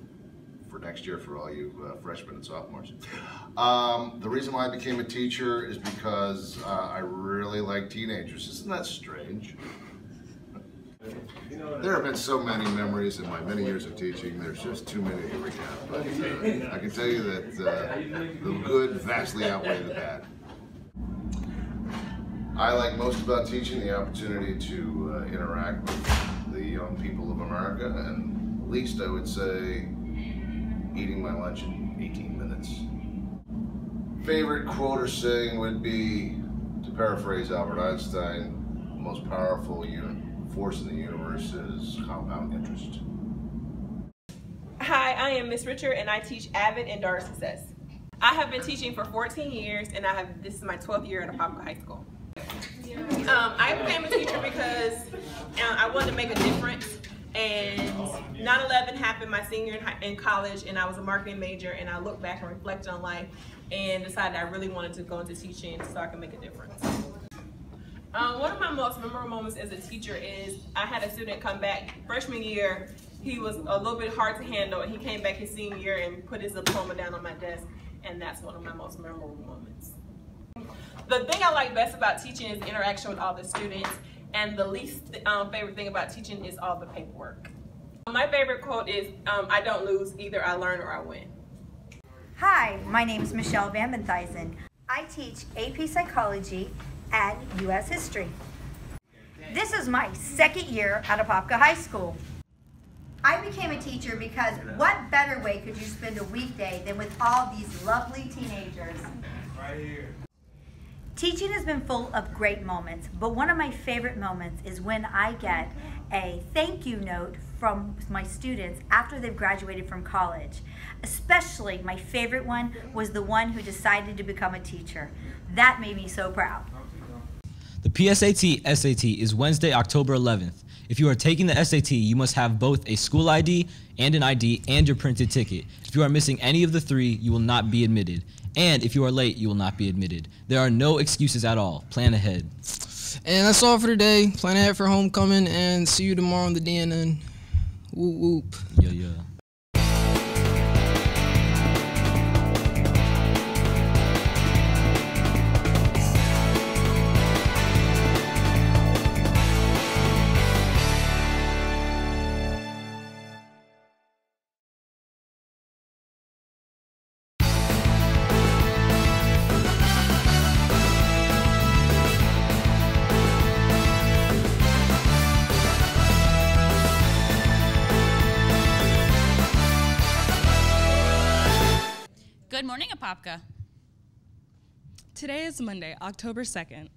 for next year for all you freshmen and sophomores. The reason why I became a teacher is because I really like teenagers. Isn't that strange? There have been so many memories in my many years of teaching, there's just too many to recount. But I can tell you that the good vastly outweigh the bad. I like most about teaching the opportunity to interact with the young people of America, and least I would say eating my lunch in 18 minutes. Favorite quote or saying would be, to paraphrase Albert Einstein, the most powerful force in the universe is compound interest. Hi, I am Miss Richard and I teach AVID and Daughter Success. I have been teaching for 14 years and this is my 12th year at Apopka High School. I became a teacher because I wanted to make a difference, and 9/11 happened my senior year in college, and I was a marketing major, and I looked back and reflected on life and decided I really wanted to go into teaching so I could make a difference. One of my most memorable moments as a teacher is I had a student come back freshman year. He was a little bit hard to handle, and he came back his senior year and put his diploma down on my desk, and that's one of my most memorable moments. The thing I like best about teaching is the interaction with all the students, and the least favorite thing about teaching is all the paperwork. My favorite quote is, I don't lose, either I learn or I win. Hi, my name is Michelle Van Benthuizen. I teach AP Psychology and U.S. History. This is my second year at Apopka High School. I became a teacher because what better way could you spend a weekday than with all these lovely teenagers? Right here. Teaching has been full of great moments, but one of my favorite moments is when I get a thank you note from my students after they've graduated from college. Especially my favorite one was the one who decided to become a teacher. That made me so proud. The PSAT SAT is Wednesday, October 11th. If you are taking the SAT, you must have both a school ID and an ID and your printed ticket. If you are missing any of the three, you will not be admitted. And if you are late, you will not be admitted. There are no excuses at all. Plan ahead. And that's all for today. Plan ahead for homecoming, and see you tomorrow on the DNN. Whoop whoop. Yeah, yeah. Good morning, Apopka. Today is Monday, October 2nd.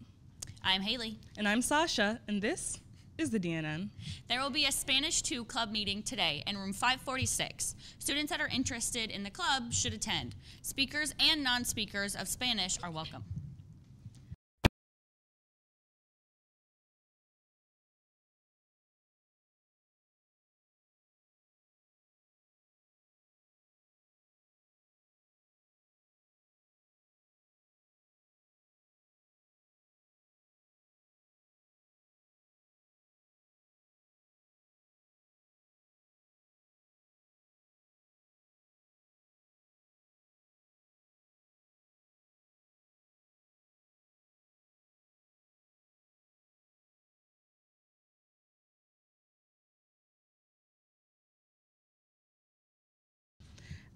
I'm Haley. And I'm Sasha, and this is the DNN. There will be a Spanish 2 club meeting today in room 546. Students that are interested in the club should attend. Speakers and non-speakers of Spanish are welcome.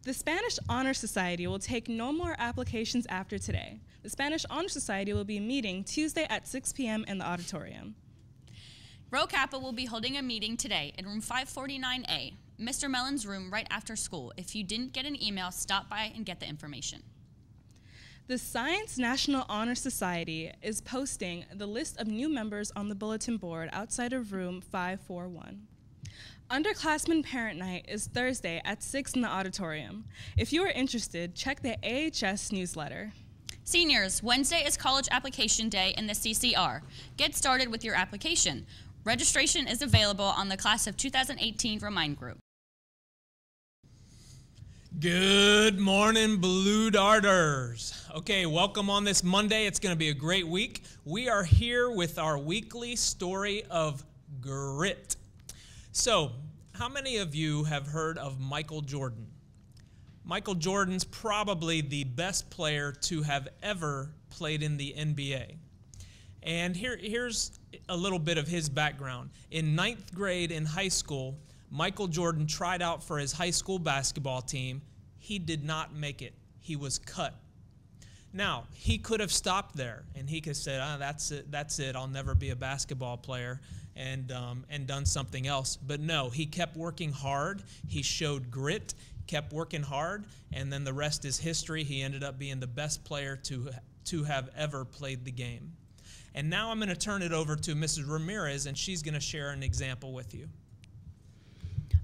The Spanish Honor Society will take no more applications after today. The Spanish Honor Society will be meeting Tuesday at 6 p.m. in the auditorium. Rho Kappa will be holding a meeting today in room 549A, Mr. Mellon's room right after school. If you didn't get an email, stop by and get the information. The Science National Honor Society is posting the list of new members on the bulletin board outside of room 541. Underclassmen Parent Night is Thursday at 6 in the auditorium. If you are interested, check the AHS newsletter. Seniors, Wednesday is college application day in the CCR. Get started with your application. Registration is available on the Class of 2018 Remind Group. Good morning, Blue Darters. Okay, welcome on this Monday. It's going to be a great week. We are here with our weekly story of grit. So, how many of you have heard of Michael Jordan? Michael Jordan's probably the best player to have ever played in the NBA. And here's a little bit of his background. In 9th grade in high school, Michael Jordan tried out for his high school basketball team. He did not make it. He was cut. Now, he could have stopped there, and he could have said, that's it, I'll never be a basketball player, and done something else. But no, he kept working hard. He showed grit, kept working hard, and then the rest is history. He ended up being the best player to have ever played the game. And now I'm going to turn it over to Mrs. Ramirez, and she's going to share an example with you.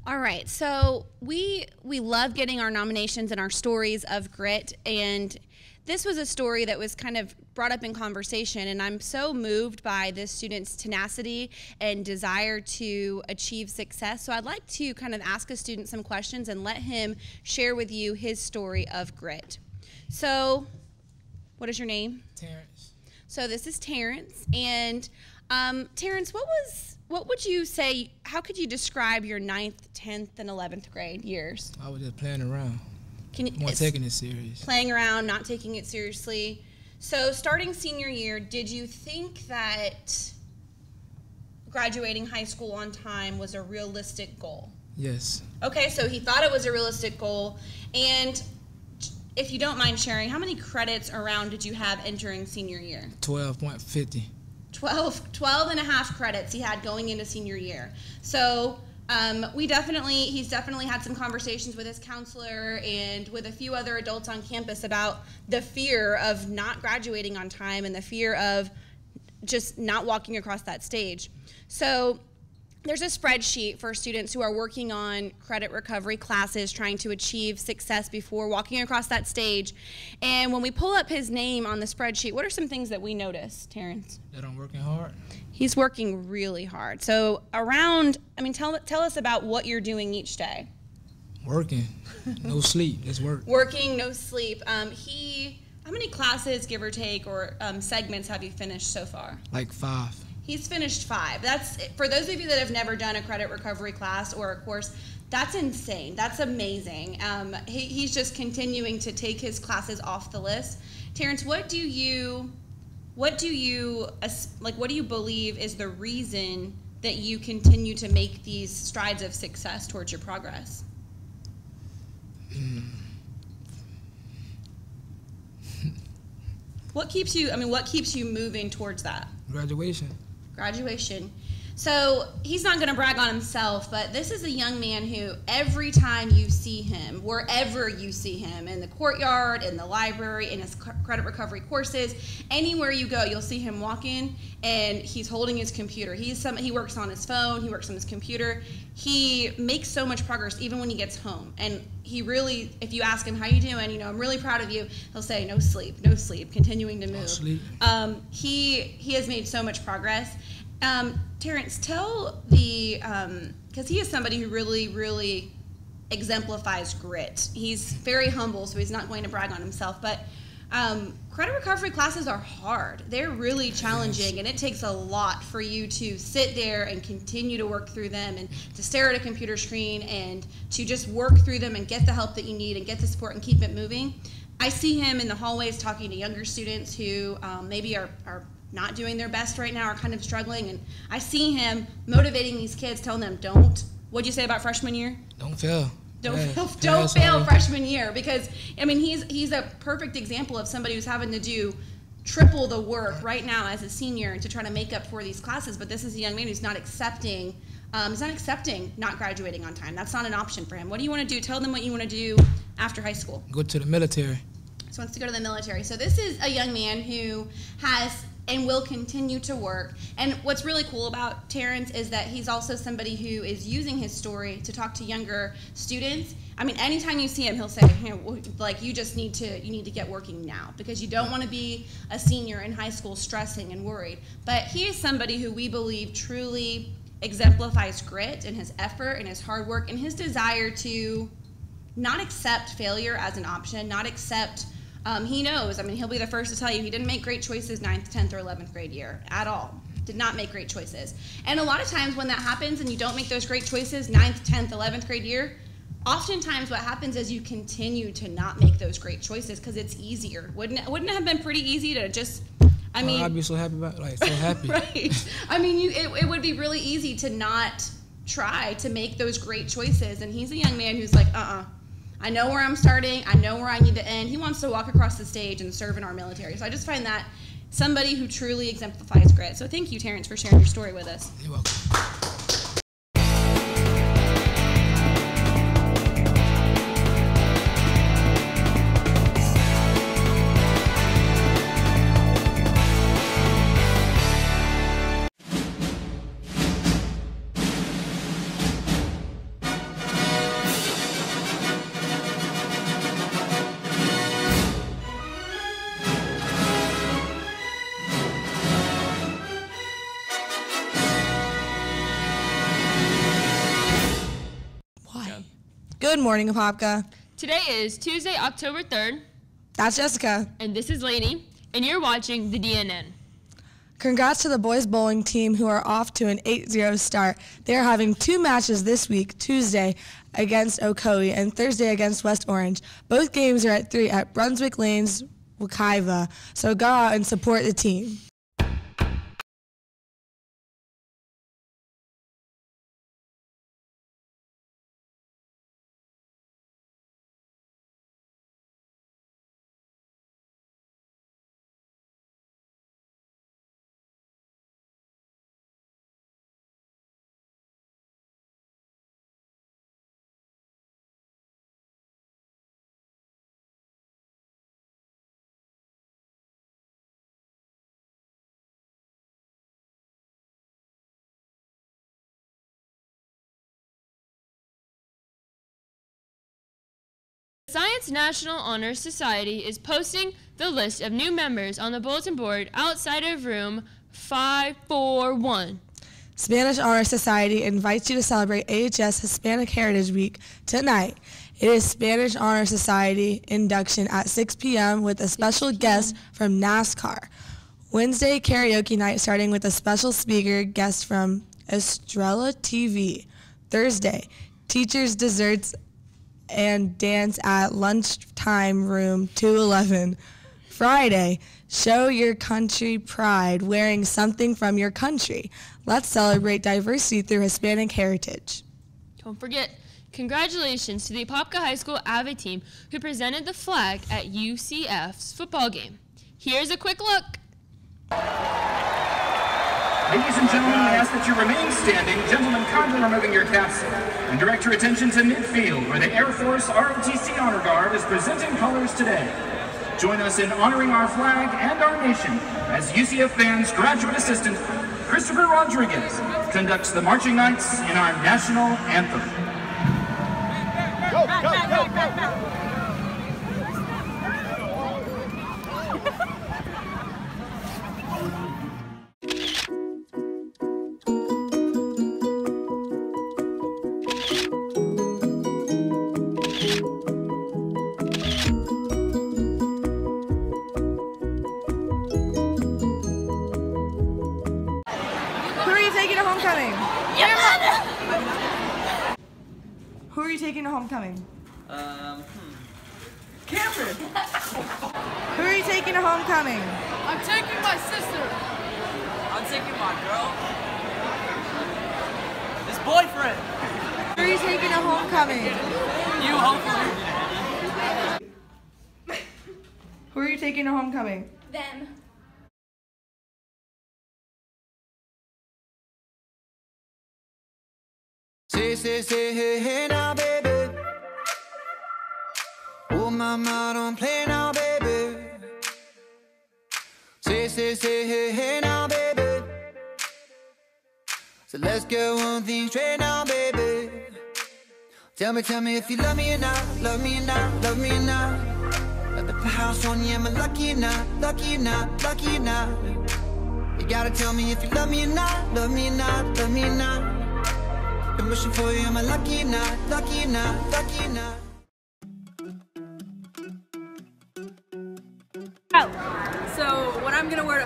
All right, so we love getting our nominations and our stories of grit, and this was a story that was kind of brought up in conversation, and I'm so moved by this student's tenacity and desire to achieve success. So I'd like to kind of ask a student some questions and let him share with you his story of grit. So, what is your name? Terrence. So this is Terrence, and Terrence, what would you say, how could you describe your 9th, 10th, and 11th grade years? I was just playing around. Not taking it serious. Playing around, not taking it seriously. So starting senior year, did you think that graduating high school on time was a realistic goal? Yes. Okay, so he thought it was a realistic goal. And if you don't mind sharing, how many credits around did you have entering senior year? 12.50. 12 and a half credits he had going into senior year. So he's definitely had some conversations with his counselor and with a few other adults on campus about the fear of not graduating on time and the fear of just not walking across that stage. So there's a spreadsheet for students who are working on credit recovery classes, trying to achieve success before walking across that stage. And when we pull up his name on the spreadsheet, what are some things that we notice, Terrence? That I'm working hard. He's working really hard. So tell us about what you're doing each day. Working. No sleep. Just work. Working, no sleep. How many classes, give or take, or segments have you finished so far? Like 5. He's finished 5. That's, for those of you that have never done a credit recovery class or a course, that's insane. That's amazing. He's just continuing to take his classes off the list. Terrence, what do you believe is the reason that you continue to make these strides of success towards your progress? What keeps you moving towards that? Graduation. So he's not going to brag on himself, but this is a young man who every time you see him, wherever you see him, in the courtyard, in the library, in his credit recovery courses, anywhere you go, you'll see him walking and he's holding his computer. He works on his phone, he works on his computer. He makes so much progress even when he gets home. And he really, if you ask him, how you doing? I'm really proud of you. He'll say, no sleep, continuing to move. No sleep. He has made so much progress. Terrence, tell because he is somebody who really, really exemplifies grit. He's very humble, so he's not going to brag on himself, but credit recovery classes are hard. They're really challenging, and it takes a lot for you to sit there and continue to work through them and to stare at a computer screen and to just work through them and get the help that you need and get the support and keep it moving. I see him in the hallways talking to younger students who maybe are not doing their best right now, are kind of struggling, and I see him motivating these kids, telling them, what'd you say about freshman year? Don't fail. Don't fail freshman year, because he's a perfect example of somebody who's having to do triple the work right now as a senior to try to make up for these classes. But this is a young man who's not accepting not graduating on time. That's not an option for him. What do you want to do? Tell them what you want to do after high school. Go to the military. So wants to go to the military. So this is a young man who has and will continue to work. And what's really cool about Terrence is that he's also somebody who is using his story to talk to younger students. Anytime you see him, he'll say, you need to get working now, because you don't want to be a senior in high school stressing and worried. But he is somebody who we believe truly exemplifies grit and his effort and his hard work and his desire to not accept failure as an option, not accept, he knows, I mean, he'll be the first to tell you he didn't make great choices 9th, 10th, or 11th grade year at all. Did not make great choices. And a lot of times when that happens and you don't make those great choices 9th, 10th, 11th grade year, oftentimes what happens is you continue to not make those great choices because it's easier. Wouldn't it have been pretty easy to just, I mean. I'd be so happy about it, like so happy. Right. I mean, it would be really easy to not try to make those great choices. And he's a young man who's like, I know where I'm starting. I know where I need to end. He wants to walk across the stage and serve in our military. So I just find that somebody who truly exemplifies grit. So thank you, Terrence, for sharing your story with us. You're welcome. Good morning, Apopka. Today is Tuesday, October 3rd. That's Jessica. And this is Lainey, and you're watching the DNN. Congrats to the boys bowling team who are off to an 8-0 start. They are having 2 matches this week, Tuesday against Ocoee and Thursday against West Orange. Both games are at 3 at Brunswick Lanes, Wekiva, so go out and support the team. The Science National Honor Society is posting the list of new members on the bulletin board outside of room 541. Spanish Honor Society invites you to celebrate AHS Hispanic Heritage Week tonight. It is Spanish Honor Society induction at 6 p.m. with a special guest from NASCAR. Wednesday, karaoke night starting with a special speaker guest from Estrella TV. Thursday, teachers, desserts, and dance at lunchtime room 211. Friday, show your country pride wearing something from your country. Let's celebrate diversity through Hispanic heritage. Don't forget, congratulations to the Apopka High School AVE team who presented the flag at UCF's football game. Here's a quick look. Ladies and gentlemen, we ask that you remain standing. Gentlemen, kindly removing your caps and direct your attention to midfield, where the Air Force ROTC Honor Guard is presenting colors today. Join us in honoring our flag and our nation as UCF Band's graduate assistant, Christopher Rodriguez, conducts the marching knights in our national anthem. Go, go, go, go, go. Who are you taking to homecoming? Cameron! Who are you taking to homecoming? I'm taking my sister! I'm taking my girl. This boyfriend! Who are you taking to homecoming? You, hopefully. Who are you taking to homecoming? Them. Say, hey, hey now, baby. Oh, mama, don't play now, baby. Say, hey, hey now, baby. So let's get one thing straight now, baby. Tell me if you love me or not, love me or not, love me or not. At the house on you, am I lucky or not, lucky or not, lucky or not? You gotta tell me if you love me or not, love me or not, love me or not. I'm wishing for you, am I lucky or not, lucky or not, lucky or not?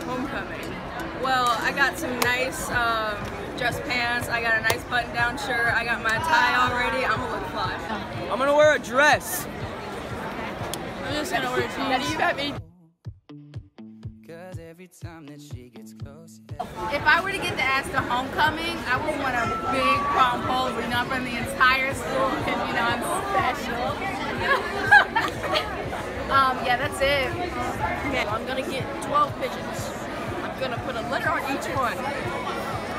homecoming? Well, I got some nice dress pants, I got a nice button-down shirt, I got my tie already, I'm gonna look fly. I'm gonna wear a dress. I'm just gonna wear jeans. Daddy, you got me. If I were to get the ask to homecoming, I would want a big prom pole, in front of the entire school, because I'm special. Yeah, that's it. Okay, I'm gonna get 12 pigeons. I'm gonna put a letter on each one.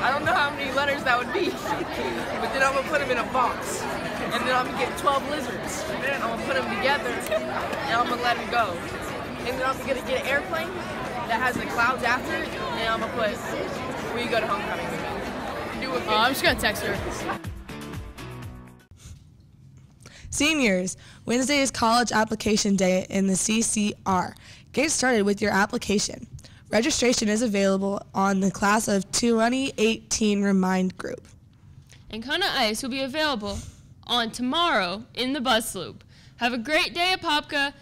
I don't know how many letters that would be, but then I'm gonna put them in a box. And then I'm gonna get 12 lizards. And then I'm gonna put them together, and I'm gonna let them go. And then I'm gonna get an airplane that has the clouds after it, and I'm gonna put, "Will you go to homecoming?" I'm just gonna text her. Seniors, Wednesday is college application day in the CCR. Get started with your application. Registration is available on the class of 2018 Remind group. And Kona Ice will be available on tomorrow in the bus loop. Have a great day at Apopka.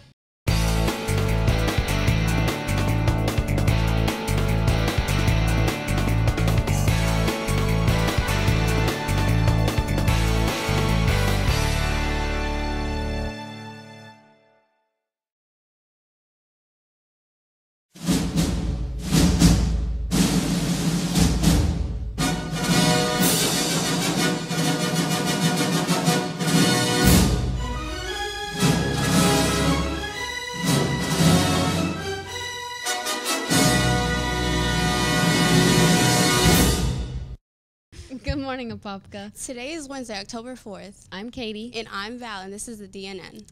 Good morning, Apopka. Today is Wednesday, October 4th. I'm Katie. And I'm Val, and this is the DNN.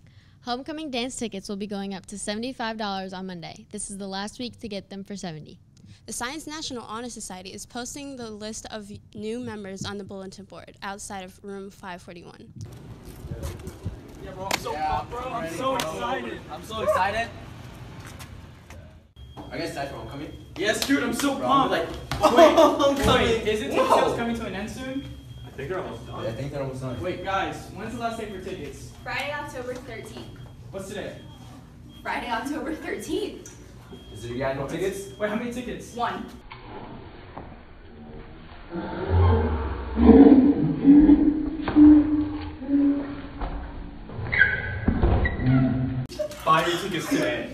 Homecoming dance tickets will be going up to $75 on Monday. This is the last week to get them for $70. The Science National Honor Society is posting the list of new members on the bulletin board outside of room 541. Yeah, bro, I'm so pumped, bro. I'm so excited. I'm so excited. Are you guys excited for homecoming? Yes, dude, I'm so Bro, pumped. like, Wait, isn't TCL's coming to an end soon? I think they're almost done. Yeah, I think they're almost done. Wait, guys, when's the last day for tickets? Friday, October 13th. What's today? Friday, October 13th. Is there you guys no tickets? Wait, how many tickets? 1. Buy your tickets today.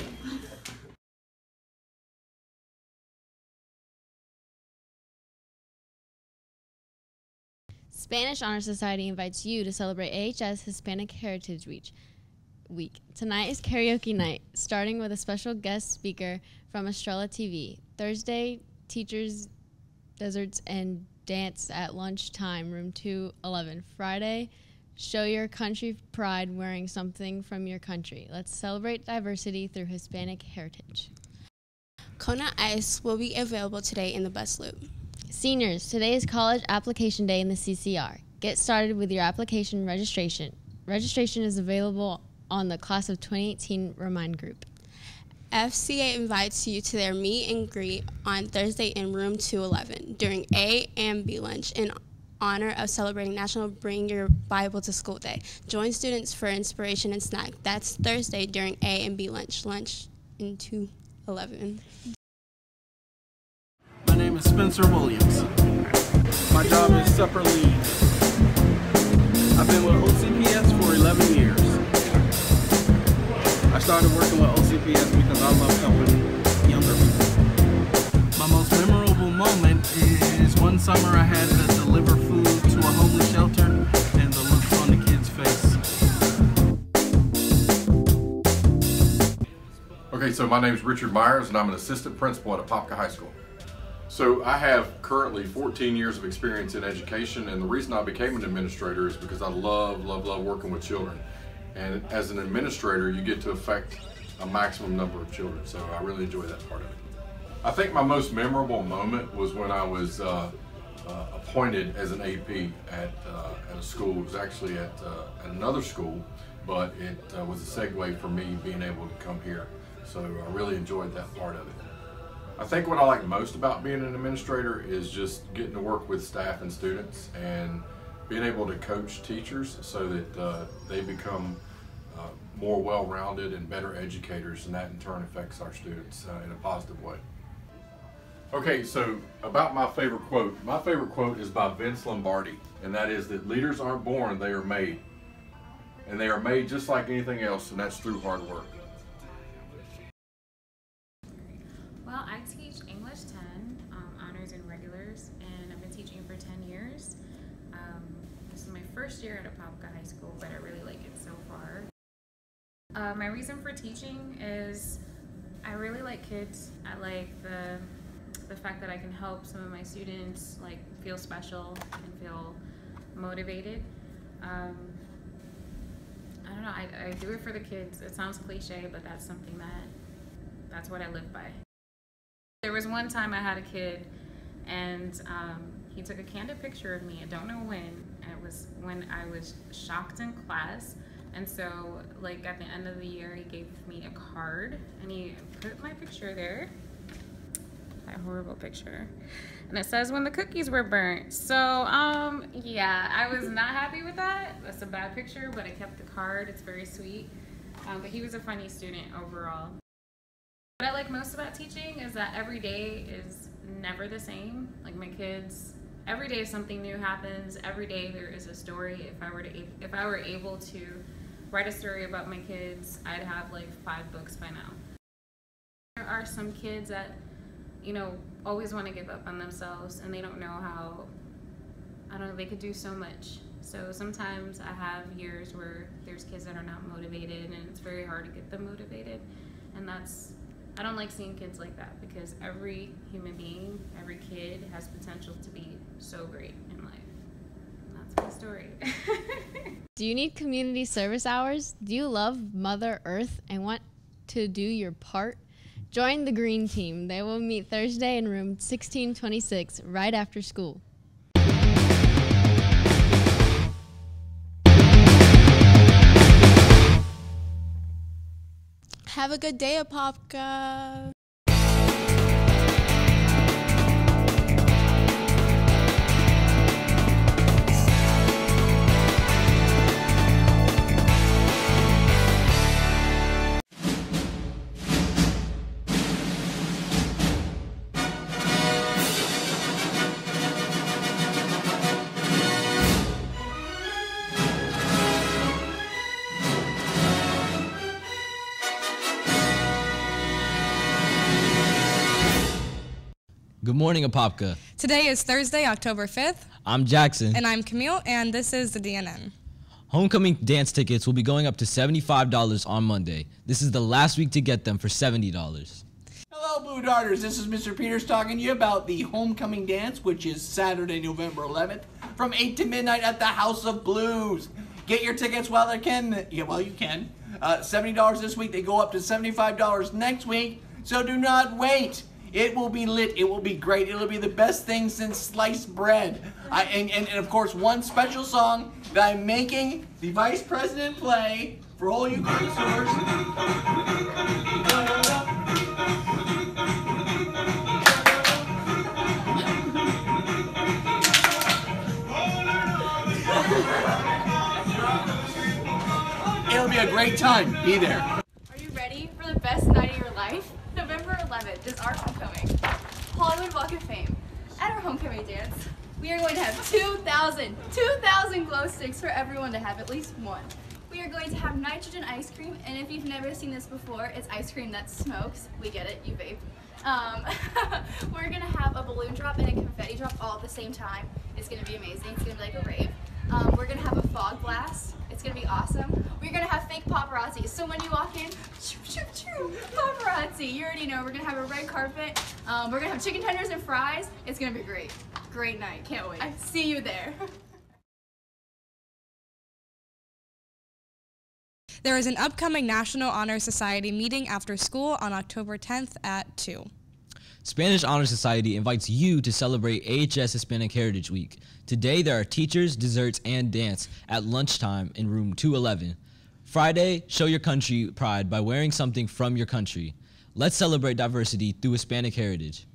Spanish Honor Society invites you to celebrate AHS Hispanic Heritage Week. Tonight is karaoke night, starting with a special guest speaker from Estrella TV. Thursday, teachers, desserts, and dance at lunchtime, room 211. Friday, show your country pride wearing something from your country. Let's celebrate diversity through Hispanic heritage. Kona Ice will be available today in the bus loop. Seniors, today is college application day in the CCR. Get started with your application registration. Registration is available on the class of 2018 Remind group. FCA invites you to their meet and greet on Thursday in room 211 during A and B lunch in honor of celebrating National Bring Your Bible to School Day. Join students for inspiration and snack. That's Thursday during A and B lunch in 211. My name is Spencer Williams. My job is supper lead. I've been with OCPS for 11 years. I started working with OCPS because I love helping younger people. My most memorable moment is one summer I had to deliver food to a homeless shelter and the looks on the kids' face. Okay, so my name is Richard Myers and I'm an assistant principal at Apopka High School. So I have currently 14 years of experience in education, and the reason I became an administrator is because I love working with children. And as an administrator, you get to affect a maximum number of children, so I really enjoy that part of it. I think my most memorable moment was when I was appointed as an AP at a school. It was actually at another school, but it was a segue for me being able to come here. So I really enjoyed that part of it. I think what I like most about being an administrator is just getting to work with staff and students and being able to coach teachers so that they become more well-rounded and better educators, and that in turn affects our students in a positive way. Okay, so about my favorite quote is by Vince Lombardi, and that is that leaders aren't born, they are made. And they are made just like anything else, and that's through hard work. Well, I teach English 10, honors and regulars, and I've been teaching for 10 years. This is my first year at Apopka High School, but I really like it so far. My reason for teaching is I really like kids. I like the fact that I can help some of my students like feel special and feel motivated. I don't know, I do it for the kids. It sounds cliche, but that's something that's what I live by. There was one time I had a kid and he took a candid picture of me. I don't know when. It was when I was shocked in class. And so, like, at the end of the year, he gave me a card and he put my picture there. That horrible picture. And it says when the cookies were burnt. So, yeah, I was not happy with that. That's a bad picture, but I kept the card. It's very sweet. But he was a funny student overall. What I like most about teaching is that every day is never the same. Like my kids, every day something new happens. Every day there is a story. If I were able to write a story about my kids, I'd have like 5 books by now. There are some kids that, you know, always want to give up on themselves and they don't know how, I don't know, they could do so much. So sometimes I have years where there's kids that are not motivated and it's very hard to get them motivated. And I don't like seeing kids like that because every human being, every kid has potential to be so great in life. And that's my story. Do you need community service hours? Do you love Mother Earth and want to do your part? Join the Green Team. They will meet Thursday in room 1626 right after school. Have a good day, Apopka. Good morning, Apopka. Today is Thursday, October 5th. I'm Jackson. And I'm Camille, and this is the DNN. Homecoming dance tickets will be going up to $75 on Monday. This is the last week to get them for $70. Hello, Blue Darters. This is Mr. Peters talking to you about the Homecoming Dance, which is Saturday, November 11th, from 8 to midnight at the House of Blues. Get your tickets while you can. $70 this week. They go up to $75 next week, so do not wait. It will be lit. It will be great. It'll be the best thing since sliced bread. And of course, one special song that I'm making the Vice President play for all you connoisseurs. It'll be a great time. Be there. Are you ready for the best night of your life? November 11th is our homecoming. Hollywood Walk of Fame. At our homecoming dance, we are going to have 2,000 glow sticks for everyone to have at least one. We are going to have nitrogen ice cream, and if you've never seen this before, it's ice cream that smokes. We get it, you vape. We're going to have a balloon drop and a confetti drop all at the same time. It's going to be amazing. It's going to be like a rave. We're going to have a fog blast. It's going to be awesome. We're going to have fake paparazzi. So when you walk in, paparazzi. You already know. We're going to have a red carpet. We're going to have chicken tenders and fries. It's going to be great. Great night. Can't wait. I see you there. There is an upcoming National Honor Society meeting after school on October 10th at 2. Spanish Honor Society invites you to celebrate AHS Hispanic Heritage Week. Today there are teachers, desserts, and dance at lunchtime in room 211. Friday, show your country pride by wearing something from your country. Let's celebrate diversity through Hispanic heritage.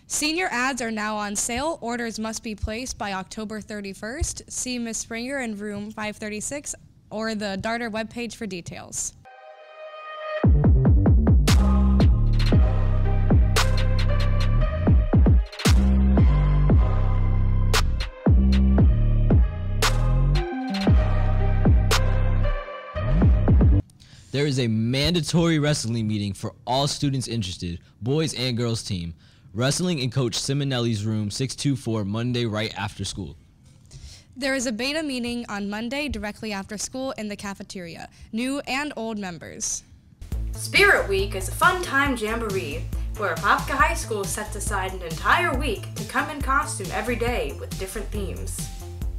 Senior ads are now on sale. Orders must be placed by October 31st. See Ms. Springer in room 536 or the Darter webpage for details. There is a mandatory wrestling meeting for all students interested, boys and girls team. Wrestling in Coach Simonelli's room 624 Monday right after school. There is a beta meeting on Monday directly after school in the cafeteria, new and old members. Spirit Week is a fun-time jamboree where Apopka High School sets aside an entire week to come in costume every day with different themes.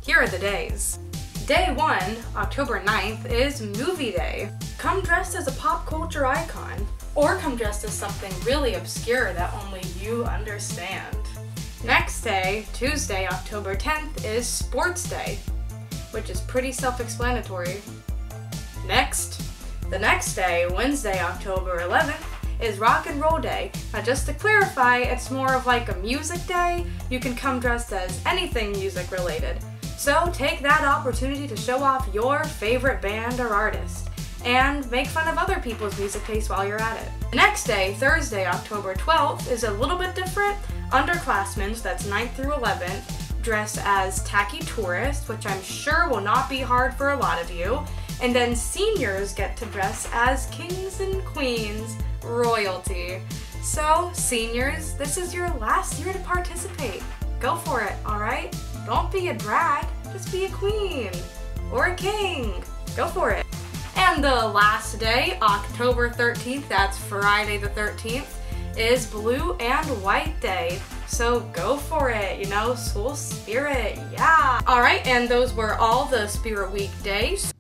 Here are the days. Day 1, October 9th, is Movie Day. Come dressed as a pop culture icon, or come dressed as something really obscure that only you understand. Next day, Tuesday, October 10th, is Sports Day, which is pretty self-explanatory. The next day, Wednesday, October 11th, is Rock and Roll Day. Now just to clarify, it's more of like a music day. You can come dressed as anything music related. So take that opportunity to show off your favorite band or artist, and make fun of other people's music taste while you're at it. The next day, Thursday, October 12th, is a little bit different. Underclassmen, that's 9th through 11th, dress as tacky tourists, which I'm sure will not be hard for a lot of you. And then seniors get to dress as kings and queens, royalty. So, seniors, this is your last year to participate. Go for it, alright? Don't be a drag, just be a queen. Or a king. Go for it. And the last day, October 13th, that's Friday the 13th, is Blue and White Day. So go for it, school spirit, yeah. Alright, and those were all the Spirit Week days.